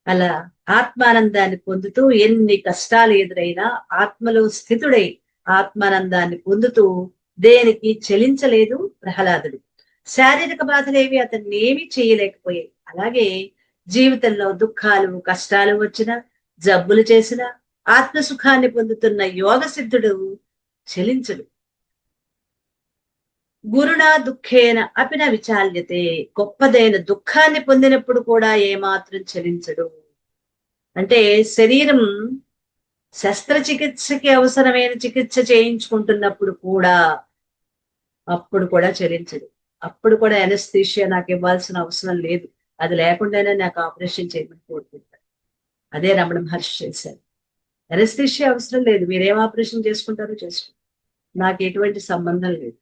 అలా ఆత్మానందాన్ని పొందుతూ ఎన్ని కష్టాలు ఎదురైనా ఆత్మలో స్థితుడై ఆత్మానందాన్ని పొందుతూ దేనికి చెలించలేదు ప్రహ్లాదుడు. శారీరక బాధలేవి అతన్ని ఏమీ చేయలేకపోయాయి. అలాగే జీవితంలో దుఃఖాలు కష్టాలు వచ్చినా జబ్బులు చేసినా ఆత్మసుఖాన్ని పొందుతున్న యోగ సిద్ధుడు చెలించడు. గురునా దుఃఖేన అపిన విచాల్యతే, గొప్పదైన దుఃఖాన్ని పొందినప్పుడు కూడా ఏమాత్రం చెలించడు. అంటే శరీరం శస్త్రచికిత్సకి అవసరమైన చికిత్స చేయించుకుంటున్నప్పుడు కూడా అప్పుడు కూడా చెలించడు. అప్పుడు కూడా ఎనస్థీషియా నాకు ఇవ్వాల్సిన అవసరం లేదు, అది లేకుండానే నాకు ఆపరేషన్ చేయమని కోరుకుంటాడు. అదే రమణ మహర్షి చేశారు. ఎనస్థీషియా అవసరం లేదు, మీరేం ఆపరేషన్ చేసుకుంటారో చేసుకోండి, నాకు ఎటువంటి సంబంధం లేదు,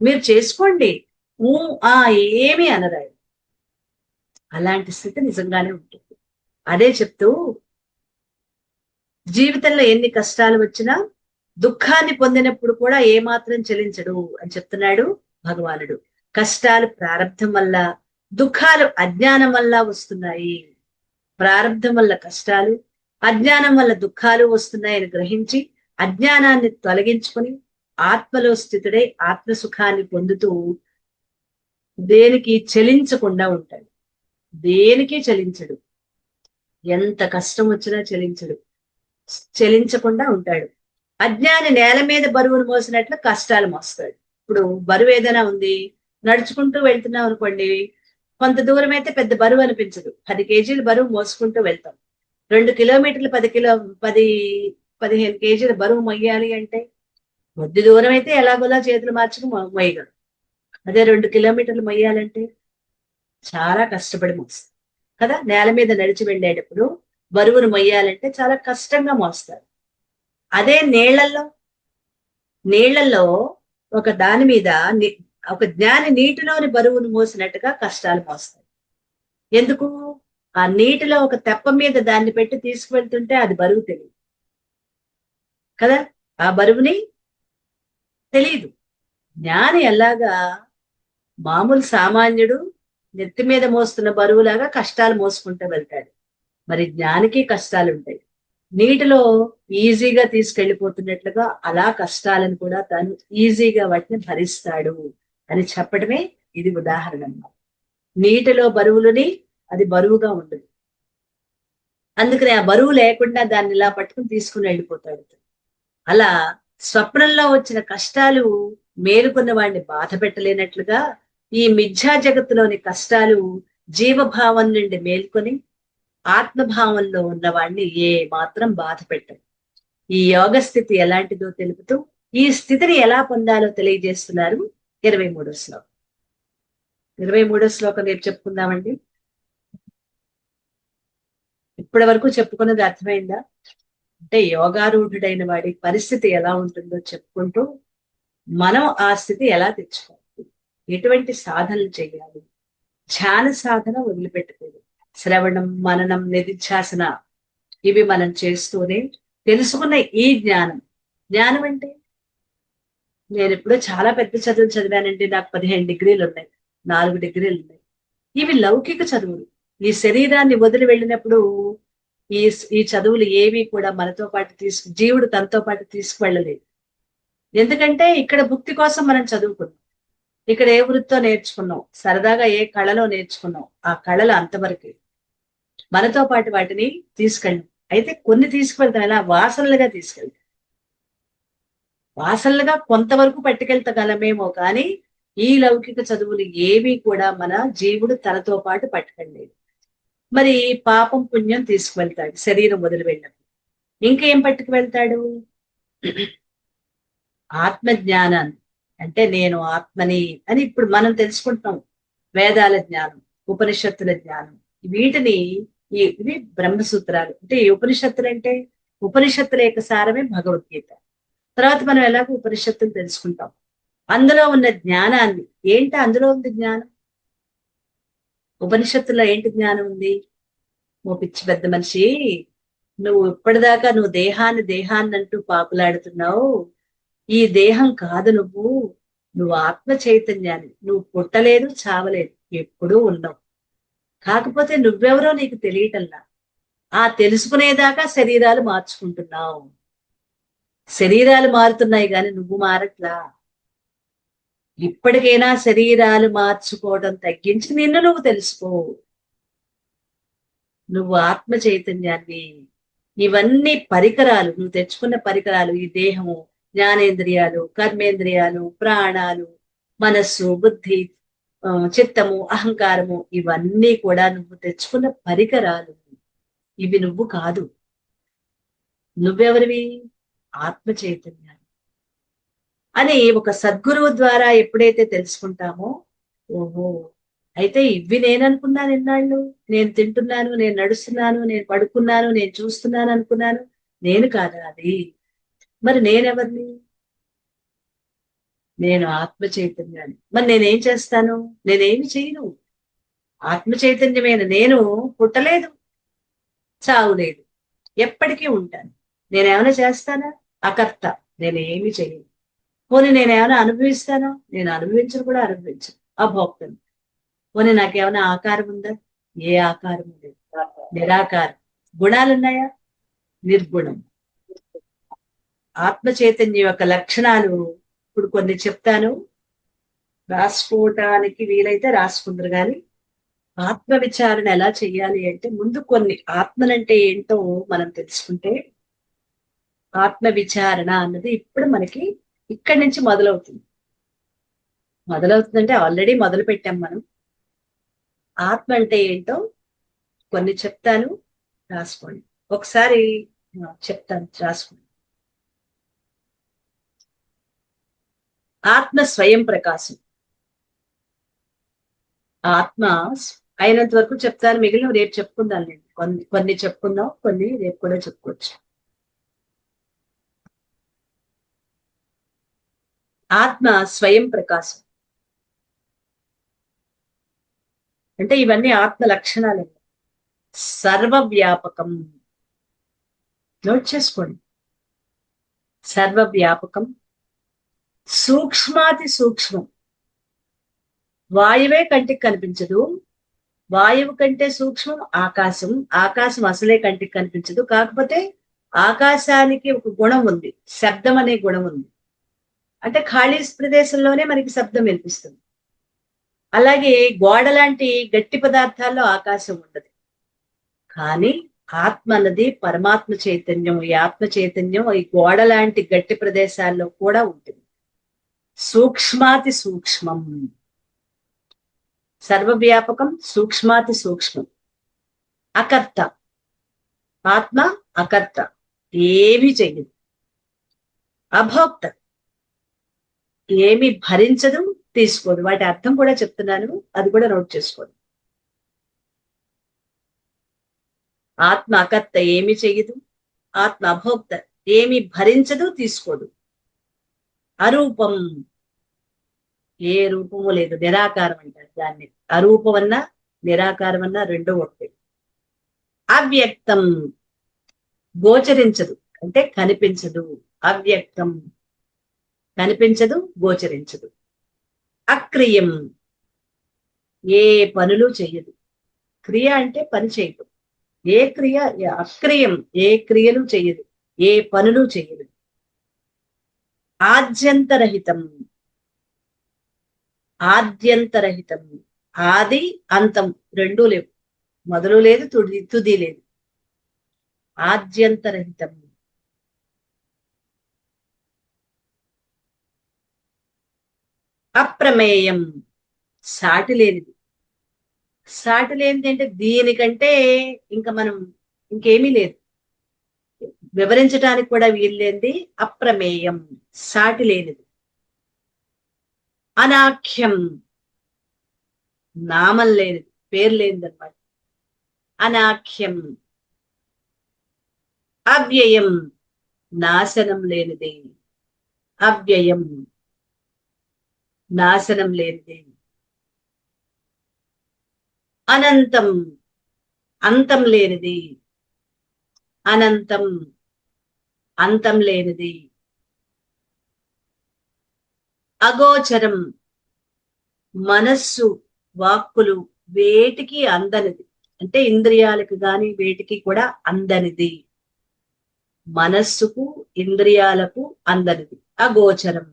మీరు చేసుకోండి, ఏమీ అనరాయి. అలాంటి స్థితి నిజంగానే ఉంటుంది. అదే చెప్తూ జీవితంలో ఎన్ని కష్టాలు వచ్చినా దుఃఖాన్ని పొందినప్పుడు కూడా ఏమాత్రం చెలించడు అని చెప్తున్నాడు భగవానుడు. కష్టాలు ప్రారంధం వల్ల, దుఃఖాలు అజ్ఞానం వల్ల వస్తున్నాయి. ప్రారంధం వల్ల కష్టాలు, అజ్ఞానం వల్ల దుఃఖాలు వస్తున్నాయని గ్రహించి అజ్ఞానాన్ని తొలగించుకొని ఆత్మలో స్థితుడై ఆత్మసుఖాన్ని పొందుతూ దేనికి చెలించకుండా ఉంటాడు. దేనికి చెలించడు. ఎంత కష్టం వచ్చినా చెలించకుండా ఉంటాడు. అజ్ఞాని నేల మీద బరువును మోసినట్లు కష్టాలు మోస్తాడు. ఇప్పుడు బరువు ఏదైనా ఉంది, నడుచుకుంటూ వెళ్తున్నాం అనుకోండి, కొంత దూరం అయితే పెద్ద బరువు అనిపించదు, 10 కేజీలు బరువు మోసుకుంటూ వెళ్తాం. 2 కిలోమీటర్లు 15 కేజీల బరువు మొయ్యాలి అంటే కొద్ది దూరం అయితే ఎలాగోలా చేతులు మార్చుకు మొయ్యగలరు. అదే 2 కిలోమీటర్లు మొయ్యాలంటే చాలా కష్టపడి మోస్తారు కదా. నేల మీద నడిచి వెళ్ళేటప్పుడు బరువును మొయ్యాలంటే చాలా కష్టంగా మోస్తారు. అదే నీళ్లలో ఒక దాని మీద ఒక జ్ఞాని నీటిలోని బరువును మోసినట్టుగా కష్టాలు మోస్తాయి. ఎందుకు? ఆ నీటిలో ఒక తెప్ప మీద దాన్ని పెట్టి తీసుకువెళ్తుంటే అది బరువు తెలియదు కదా, ఆ బరువుని తెలియదు. జ్ఞాని ఎలాగా మామూలు సామాన్యుడు నెత్తి మీద మోస్తున్న బరువులాగా కష్టాలు మోసుకుంటూ వెళ్తాడు. మరి జ్ఞానికి కష్టాలు ఉంటాయి. నీటిలో ఈజీగా తీసుకెళ్లిపోతున్నట్లుగా అలా కష్టాలను కూడా తను ఈజీగా వాటిని భరిస్తాడు అని చెప్పడమే ఇది ఉదాహరణ. నీటిలో బరువులని అది బరువుగా ఉండదు, అందుకని ఆ బరువు లేకుండా దాన్ని ఇలా పట్టుకుని తీసుకుని వెళ్ళిపోతాడు. అలా స్వప్నంలో వచ్చిన కష్టాలు మేలుకున్న వాడిని బాధ పెట్టలేనట్లుగా ఈ మిథ్యా జగత్తులోని కష్టాలు జీవభావం నుండి మేల్కొని ఆత్మభావంలో ఉన్నవాడిని ఏ మాత్రం బాధ పెట్టదు. ఈ యోగ స్థితి ఎలాంటిదో తెలుపుతూ ఈ స్థితిని ఎలా పొందాలో తెలియజేస్తున్నారు 23వ శ్లోకం. 23వ శ్లోకం రేపు చెప్పుకుందామండి. ఇప్పటి వరకు చెప్పుకున్నది అర్థమైందా? అంటే యోగారూఢుడైన వాడి పరిస్థితి ఎలా ఉంటుందో చెప్పుకుంటూ మనం ఆ స్థితి ఎలా తెచ్చుకోవాలి, ఎటువంటి సాధనలు చేయాలి, ధ్యాన సాధన వదిలిపెట్టుకోదు, శ్రవణం మననం నిధిధ్యాసన ఇవి మనం చేస్తూనే తెలుసుకున్న ఈ జ్ఞానం అంటే నేను ఎప్పుడో చాలా పెద్ద చదువులు చదివానంటే నాకు 15 డిగ్రీలు ఉన్నాయి, 4 డిగ్రీలు ఉన్నాయి. ఇవి లౌకిక చదువులు. ఈ శరీరాన్ని వదిలి వెళ్ళినప్పుడు ఈ చదువులు ఏవి కూడా మనతో పాటు జీవుడు తనతో పాటు తీసుకువెళ్ళలేదు. ఎందుకంటే ఇక్కడ భుక్తి కోసం మనం చదువుకున్నాం. ఇక్కడ ఏ వృత్తో నేర్చుకున్నాం, సరదాగా ఏ కళలో నేర్చుకున్నాం, ఆ కళలు అంతవరకే. మనతో పాటు వాటిని తీసుకెళ్ళం. అయితే కొన్ని తీసుకువెళ్తాం, ఎలా వాసనలుగా తీసుకెళ్తాం. వాసనలుగా కొంతవరకు పట్టుకెళ్తగలమేమో కానీ ఈ లౌకిక చదువులు ఏవి కూడా మన జీవుడు తనతో పాటు పట్టుకెళ్ళలేదు. మరి పాపం పుణ్యం తీసుకువెళ్తాడు శరీరం వదిలి వెళ్ళినప్పుడు. ఇంకేం పట్టుకు వెళ్తాడు? ఆత్మ జ్ఞానాన్ని. అంటే నేను ఆత్మని అని ఇప్పుడు మనం తెలుసుకుంటాం. వేదాల జ్ఞానం, ఉపనిషత్తుల జ్ఞానం, వీటిని ఇవి బ్రహ్మసూత్రాలు. అంటే ఈ ఉపనిషత్తులు అంటే ఉపనిషత్తుల యొక్క సారమే భగవద్గీత. తర్వాత మనం ఎలాగో ఉపనిషత్తులు తెలుసుకుంటాం. అందులో ఉన్న జ్ఞానాన్ని ఏంటి, అందులో ఉంది జ్ఞానం. ఉపనిషత్తుల్లో ఏంటి జ్ఞానం ఉంది? ఓ పిచ్చి పెద్ద మనిషి, నువ్వు ఇప్పటిదాకా నువ్వు దేహాన్ని దేహాన్ని అంటూ పాకులాడుతున్నావు. ఈ దేహం కాదు నువ్వు, నువ్వు ఆత్మ చైతన్యాన్ని. నువ్వు పుట్టలేదు, చావలేదు, ఎప్పుడూ ఉన్నావు. కాకపోతే నువ్వెవరో నీకు తెలియటల్లా. ఆ తెలుసుకునేదాకా శరీరాలు మార్చుకుంటున్నావు. శరీరాలు మారుతున్నాయి గాని నువ్వు మారట్లా. ఇప్పటికైనా శరీరాలు మార్చుకోవడం తగ్గించి నిన్ను నువ్వు తెలుసుకో. నువ్వు ఆత్మ చైతన్యాన్ని. ఇవన్నీ పరికరాలు, నువ్వు తెచ్చుకున్న పరికరాలు. ఈ దేహము, జ్ఞానేంద్రియాలు, కర్మేంద్రియాలు, ప్రాణాలు, మనస్సు, బుద్ధి, చిత్తము, అహంకారము, ఇవన్నీ కూడా నువ్వు తెచ్చుకున్న పరికరాలు. ఇవి నువ్వు కాదు. నువ్వెవరివి? ఆత్మ చైతన్యాన్ని అని ఒక సద్గురువు ద్వారా ఎప్పుడైతే తెలుసుకుంటామో, ఓహో, అయితే ఇవి నేననుకున్నాను ఎన్నాళ్ళు. నేను తింటున్నాను, నేను నడుస్తున్నాను, నేను పడుకున్నాను, నేను చూస్తున్నాను అనుకున్నాను. నేను కాదా అది? మరి నేనెవరిని? నేను ఆత్మ చైతన్యాన్ని. మరి నేనేం చేస్తాను? నేనేమి చేయను. ఆత్మ చైతన్యమైన నేను పుట్టలేదు, చావులేదు, ఎప్పటికీ ఉంటాను. నేనేమైనా చేస్తానా? అకర్త. నేనేమి చేయను. పోనీ నేనేమైనా అనుభవిస్తానా? నేను అనుభవించను, కూడా అనుభవించను, అభోక్తను. పోనీ నాకేమైనా ఆకారం ఉందా? ఏ ఆకారం లేదు, నిరాకారం. గుణాలున్నాయా? నిర్గుణం. ఆత్మ చైతన్యం యొక్క లక్షణాలు ఇప్పుడు కొన్ని చెప్తాను, రాసుకోవటానికి వీలైతే రాసుకుందరు. కానీ ఆత్మ విచారణ ఎలా చెయ్యాలి అంటే, ముందు కొన్ని ఆత్మలంటే ఏంటో మనం తెలుసుకుంటే, ఆత్మ విచారణ అన్నది ఇప్పుడు మనకి ఇక్కడి నుంచి మొదలవుతుంది. మొదలవుతుందంటే ఆల్రెడీ మొదలు పెట్టాం మనం. ఆత్మ అంటే ఏంటో కొన్ని చెప్తాను, రాసుకోండి. ఒకసారి చెప్తాను, రాసుకోండి. ఆత్మ స్వయం ప్రకాశం. ఆత్మ అయినంత వరకు చెప్తాను, మిగిలిన రేపు చెప్పుకుందాం. నేను కొన్ని కొన్ని చెప్పుకుందాం, కొన్ని రేపు కూడా చెప్పుకోవచ్చు. ఆత్మ స్వయం ప్రకాశం అంటే ఇవన్నీ ఆత్మ లక్షణాలు. సర్వవ్యాపకం. నోట్ చేసుకోండి. సర్వవ్యాపకం, సూక్ష్మాతి సూక్ష్మం. వాయువే కంటికి కనిపించదు. వాయువు కంటే సూక్ష్మం ఆకాశం. ఆకాశం అసలే కంటికి కనిపించదు. కాకపోతే ఆకాశానికి ఒక గుణం ఉంది, శబ్దం అనే గుణం ఉంది. అంటే ఖాళీ ప్రదేశంలోనే మనకి శబ్దం వినిపిస్తుంది. అలాగే గోడ లాంటి గట్టి పదార్థాల్లో ఆకాశం ఉండదు. కానీ ఆత్మ అన్నది పరమాత్మ చైతన్యం. ఈ ఆత్మ చైతన్యం ఈ గోడ లాంటి గట్టి ప్రదేశాల్లో కూడా ఉంటుంది. సూక్ష్మాతి సూక్ష్మం. సర్వవ్యాపకం, సూక్ష్మాతి సూక్ష్మం. అకర్త. ఆత్మ అకర్త, ఏమీ చెయ్యదు. అభోక్త, ఏమి భరించదు, తీసుకోదు. వాటి అర్థం కూడా చెప్తున్నాను, అది కూడా నోట్ చేసుకోండి. ఆత్మ అకర్త, ఏమి చెయ్యదు. ఆత్మ అభోక్త, ఏమి భరించదు, తీసుకోదు. అరూపం, ఏ రూపము లేదు, నిరాకారం అంటారు దాన్ని. అరూపం అన్నా నిరాకారం అన్నా రెండో ఒకటి. అవ్యక్తం, గోచరించదు అంటే కనిపించదు. అవ్యక్తం, కనిపించదు, గోచరించదు. అక్రియం, ఏ పనులు చెయ్యదు. క్రియ అంటే పని చేయదు. ఏ క్రియ, అక్రియం, ఏ క్రియలు చెయ్యదు, ఏ పనులు చెయ్యదు. ఆద్యంతరహితం, ఆద్యంతరహితం. ఆది అంతం రెండూ లేవు, మొదలు లేదు, తుది లేదు. ఆద్యంతరహితం. అప్రమేయం, సాటి లేనిది. సాటి లేనిది అంటే దీనికంటే ఇంకా మనం ఇంకేమీ లేదు, వివరించడానికి కూడా వీల్లేంది. అప్రమేయం, సాటి లేనిది. అనాఖ్యం, నామం లేనిది, పేరు లేనిది అనమాట. అనాఖ్యం. అవ్యయం, నాశనం లేనిది. అవ్యయం, నాశనం లేనిది. అనంతం, అంతం లేనిది. అనంతం, అంతం లేనిది. అగోచరం, మనస్సు వాక్కులు వేటికి అందనిది, అంటే ఇంద్రియాలకు గాని వేటికి కూడా అందనిది. మనస్సుకు ఇంద్రియాలకు అందనిది అగోచరం.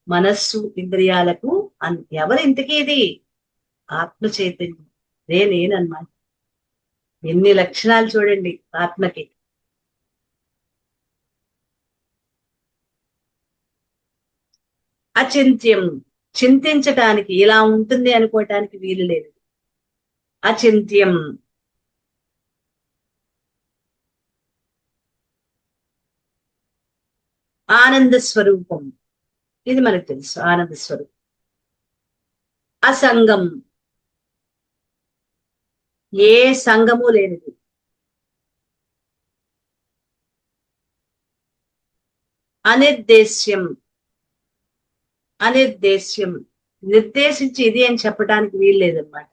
మనస్సు ఇంద్రియాలకు ఎవరు ఇంతకీ ఇది? ఆత్మ చైతన్యం, నేనన్నమాట. ఎన్ని లక్షణాలు చూడండి ఆత్మకి. అచింత్యం, చింతించటానికి, ఇలా ఉంటుంది అనుకోవటానికి వీలు లేదు. అచింత్యం. ఆనంద స్వరూపం, ఇది మనకు తెలుసు, ఆనంద స్వరూపం. అసంగం, ఏ సంగము లేనిది. అనిర్దేశ్యం, అనిర్దేశ్యం, నిర్దేశించి ఇది అని చెప్పడానికి వీలు లేదన్నమాట.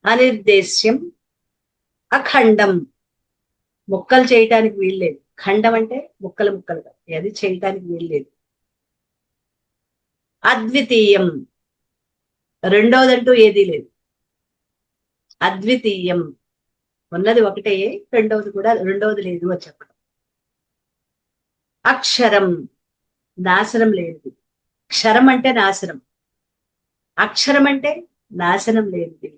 అనిర్దేశ్యం. అఖండం, ముక్కలు చేయటానికి వీల్లేదు. ఖండం అంటే ముక్కలు ముక్కలుగా, అది చేయటానికి వీల్లేదు. అద్వితీయం, రెండవదంటూ ఏదీ లేదు. అద్వితీయం, ఉన్నది ఒకటే, రెండవది లేదు అని చెప్పడం. అక్షరం, నాశనం లేనిది. క్షరం అంటే నాశనం, అక్షరం అంటే నాశనం లేనిది.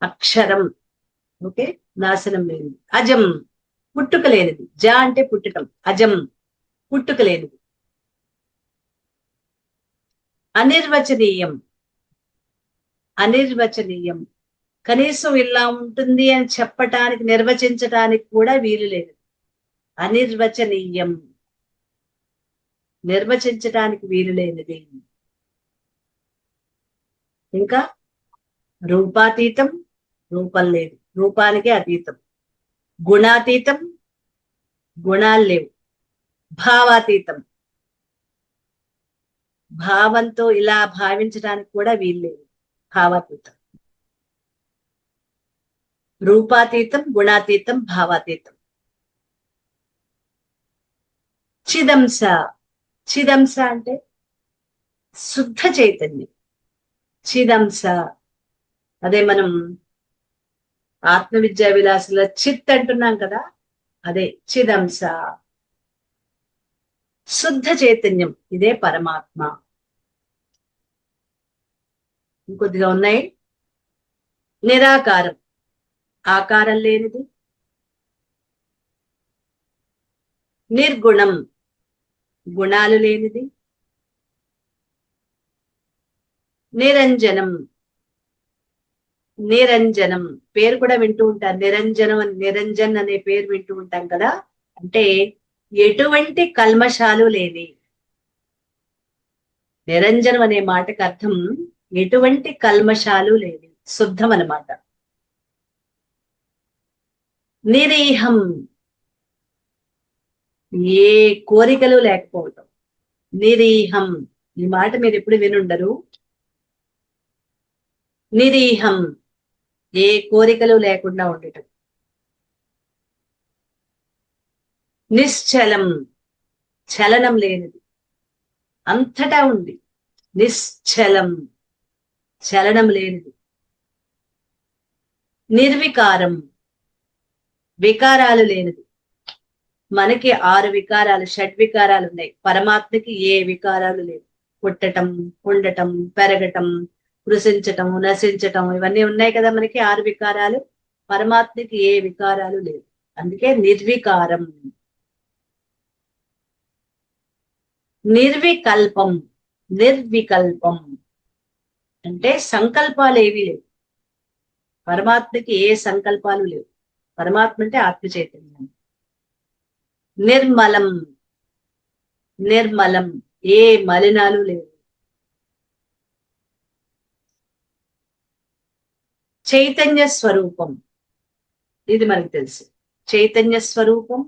అక్షరం, ఓకే, నాశనం లేనిది. అజం, పుట్టుక లేనిది. జ అంటే పుట్టటం, అజం పుట్టుక లేనిది. అనిర్వచనీయం, అనిర్వచనీయం, కనీసం ఇలా ఉంటుంది అని చెప్పటానికి, నిర్వచించటానికి కూడా వీలు లేదు. అనిర్వచనీయం, నిర్వచించటానికి వీలు లేనిది. ఇంకా రూపాతీతం, రూపం లేదు, రూపానికి అతీతం. గుణాతీతం, గుణాలు లేవు. భావాతీతం, భావంతో ఇలా భావించడానికి కూడా వీల్లేదు. భావాతీతం. రూపాతీతం, గుణాతీతం, భావాతీతం. చిదంస, చిదంస అంటే శుద్ధ చైతన్యం. చిదంస, అదే మనం ఆత్మ విద్యా విలాసుల చిత్ అంటున్నాం కదా, అదే చిదంస. శుద్ధ చైతన్యం, ఇదే పరమాత్మ. ఇంకొద్దిగా ఉన్నాయి. నిరాకారం, ఆకారం లేనిది. నిర్గుణం, గుణాలు లేనిది. నిరంజనం, నిరంజనం, పేరు కూడా వింటూ ఉంటారు. నిరంజనం అని, నిరంజన్ అనే పేరు వింటూ ఉంటాం కదా, అంటే ఎటువంటి కల్మషాలు లేని. నిరంజనం అనే మాటకు అర్థం ఎటువంటి కల్మషాలు లేని, శుద్ధం అన్నమాట. నిరీహం, ఏ కోరికలు లేకపోవటం. నిరీహం, ఈ మాట మీరు ఎప్పుడు వినుండరు. నిరీహం, ఏ కోరికలు లేకుండా ఉండటం. నిశ్చలం, చలనం లేనిది, అంతటా ఉంది. నిశ్చలం, చలనం లేనిది. నిర్వికారం, వికారాలు లేనిది. మనకి 6 వికారాలు, షడ్వికారాలు ఉన్నాయి. పరమాత్మకి ఏ వికారాలు లేవు. పుట్టటం, ఉండటం, పెరగటం, కృషించటం, నశించటం, ఇవన్నీ ఉన్నాయి కదా మనకి 6 వికారాలు. పరమాత్మకి ఏ వికారాలు లేవు. అందుకే నిర్వికారం. నిర్వికల్పం. నిర్వికల్పం అంటే సంకల్పాలు ఏవీ లేవు. పరమాత్మకి ఏ సంకల్పాలు లేవు. పరమాత్మ అంటే ఆత్మ చైతన్యం. నిర్మలం. నిర్మలం ఏ మలినాలు లేవు. చైతన్య స్వరూపం, ఇది మనకు తెలుసు. చైతన్య స్వరూపం,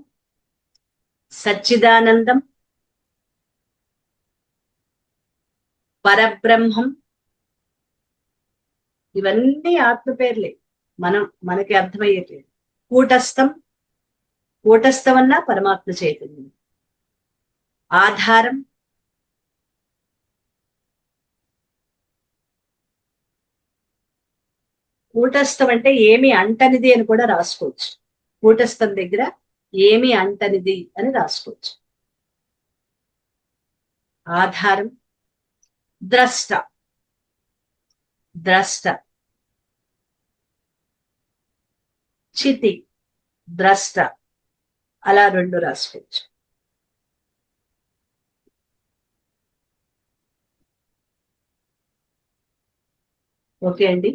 సచ్చిదానందం, పరబ్రహ్మం, ఇవన్నీ ఆత్మ పేర్లే. మనకి అర్థమయ్యేది. కూటస్థం. కూటస్థం అన్నా పరమాత్మ చైతన్యం. ఆధారం, కూటస్థం అంటే ఏమి అంటనిది అని కూడా రాసుకోవచ్చు. కూటస్థం దగ్గర ఏమి అంటనిది అని రాసుకోవచ్చు. ఆధారం, ద్రష్ట. ద్రష్ట, చితి, ద్రష్ట, అలా 2 రాసుకోవచ్చు. ఓకే అండి.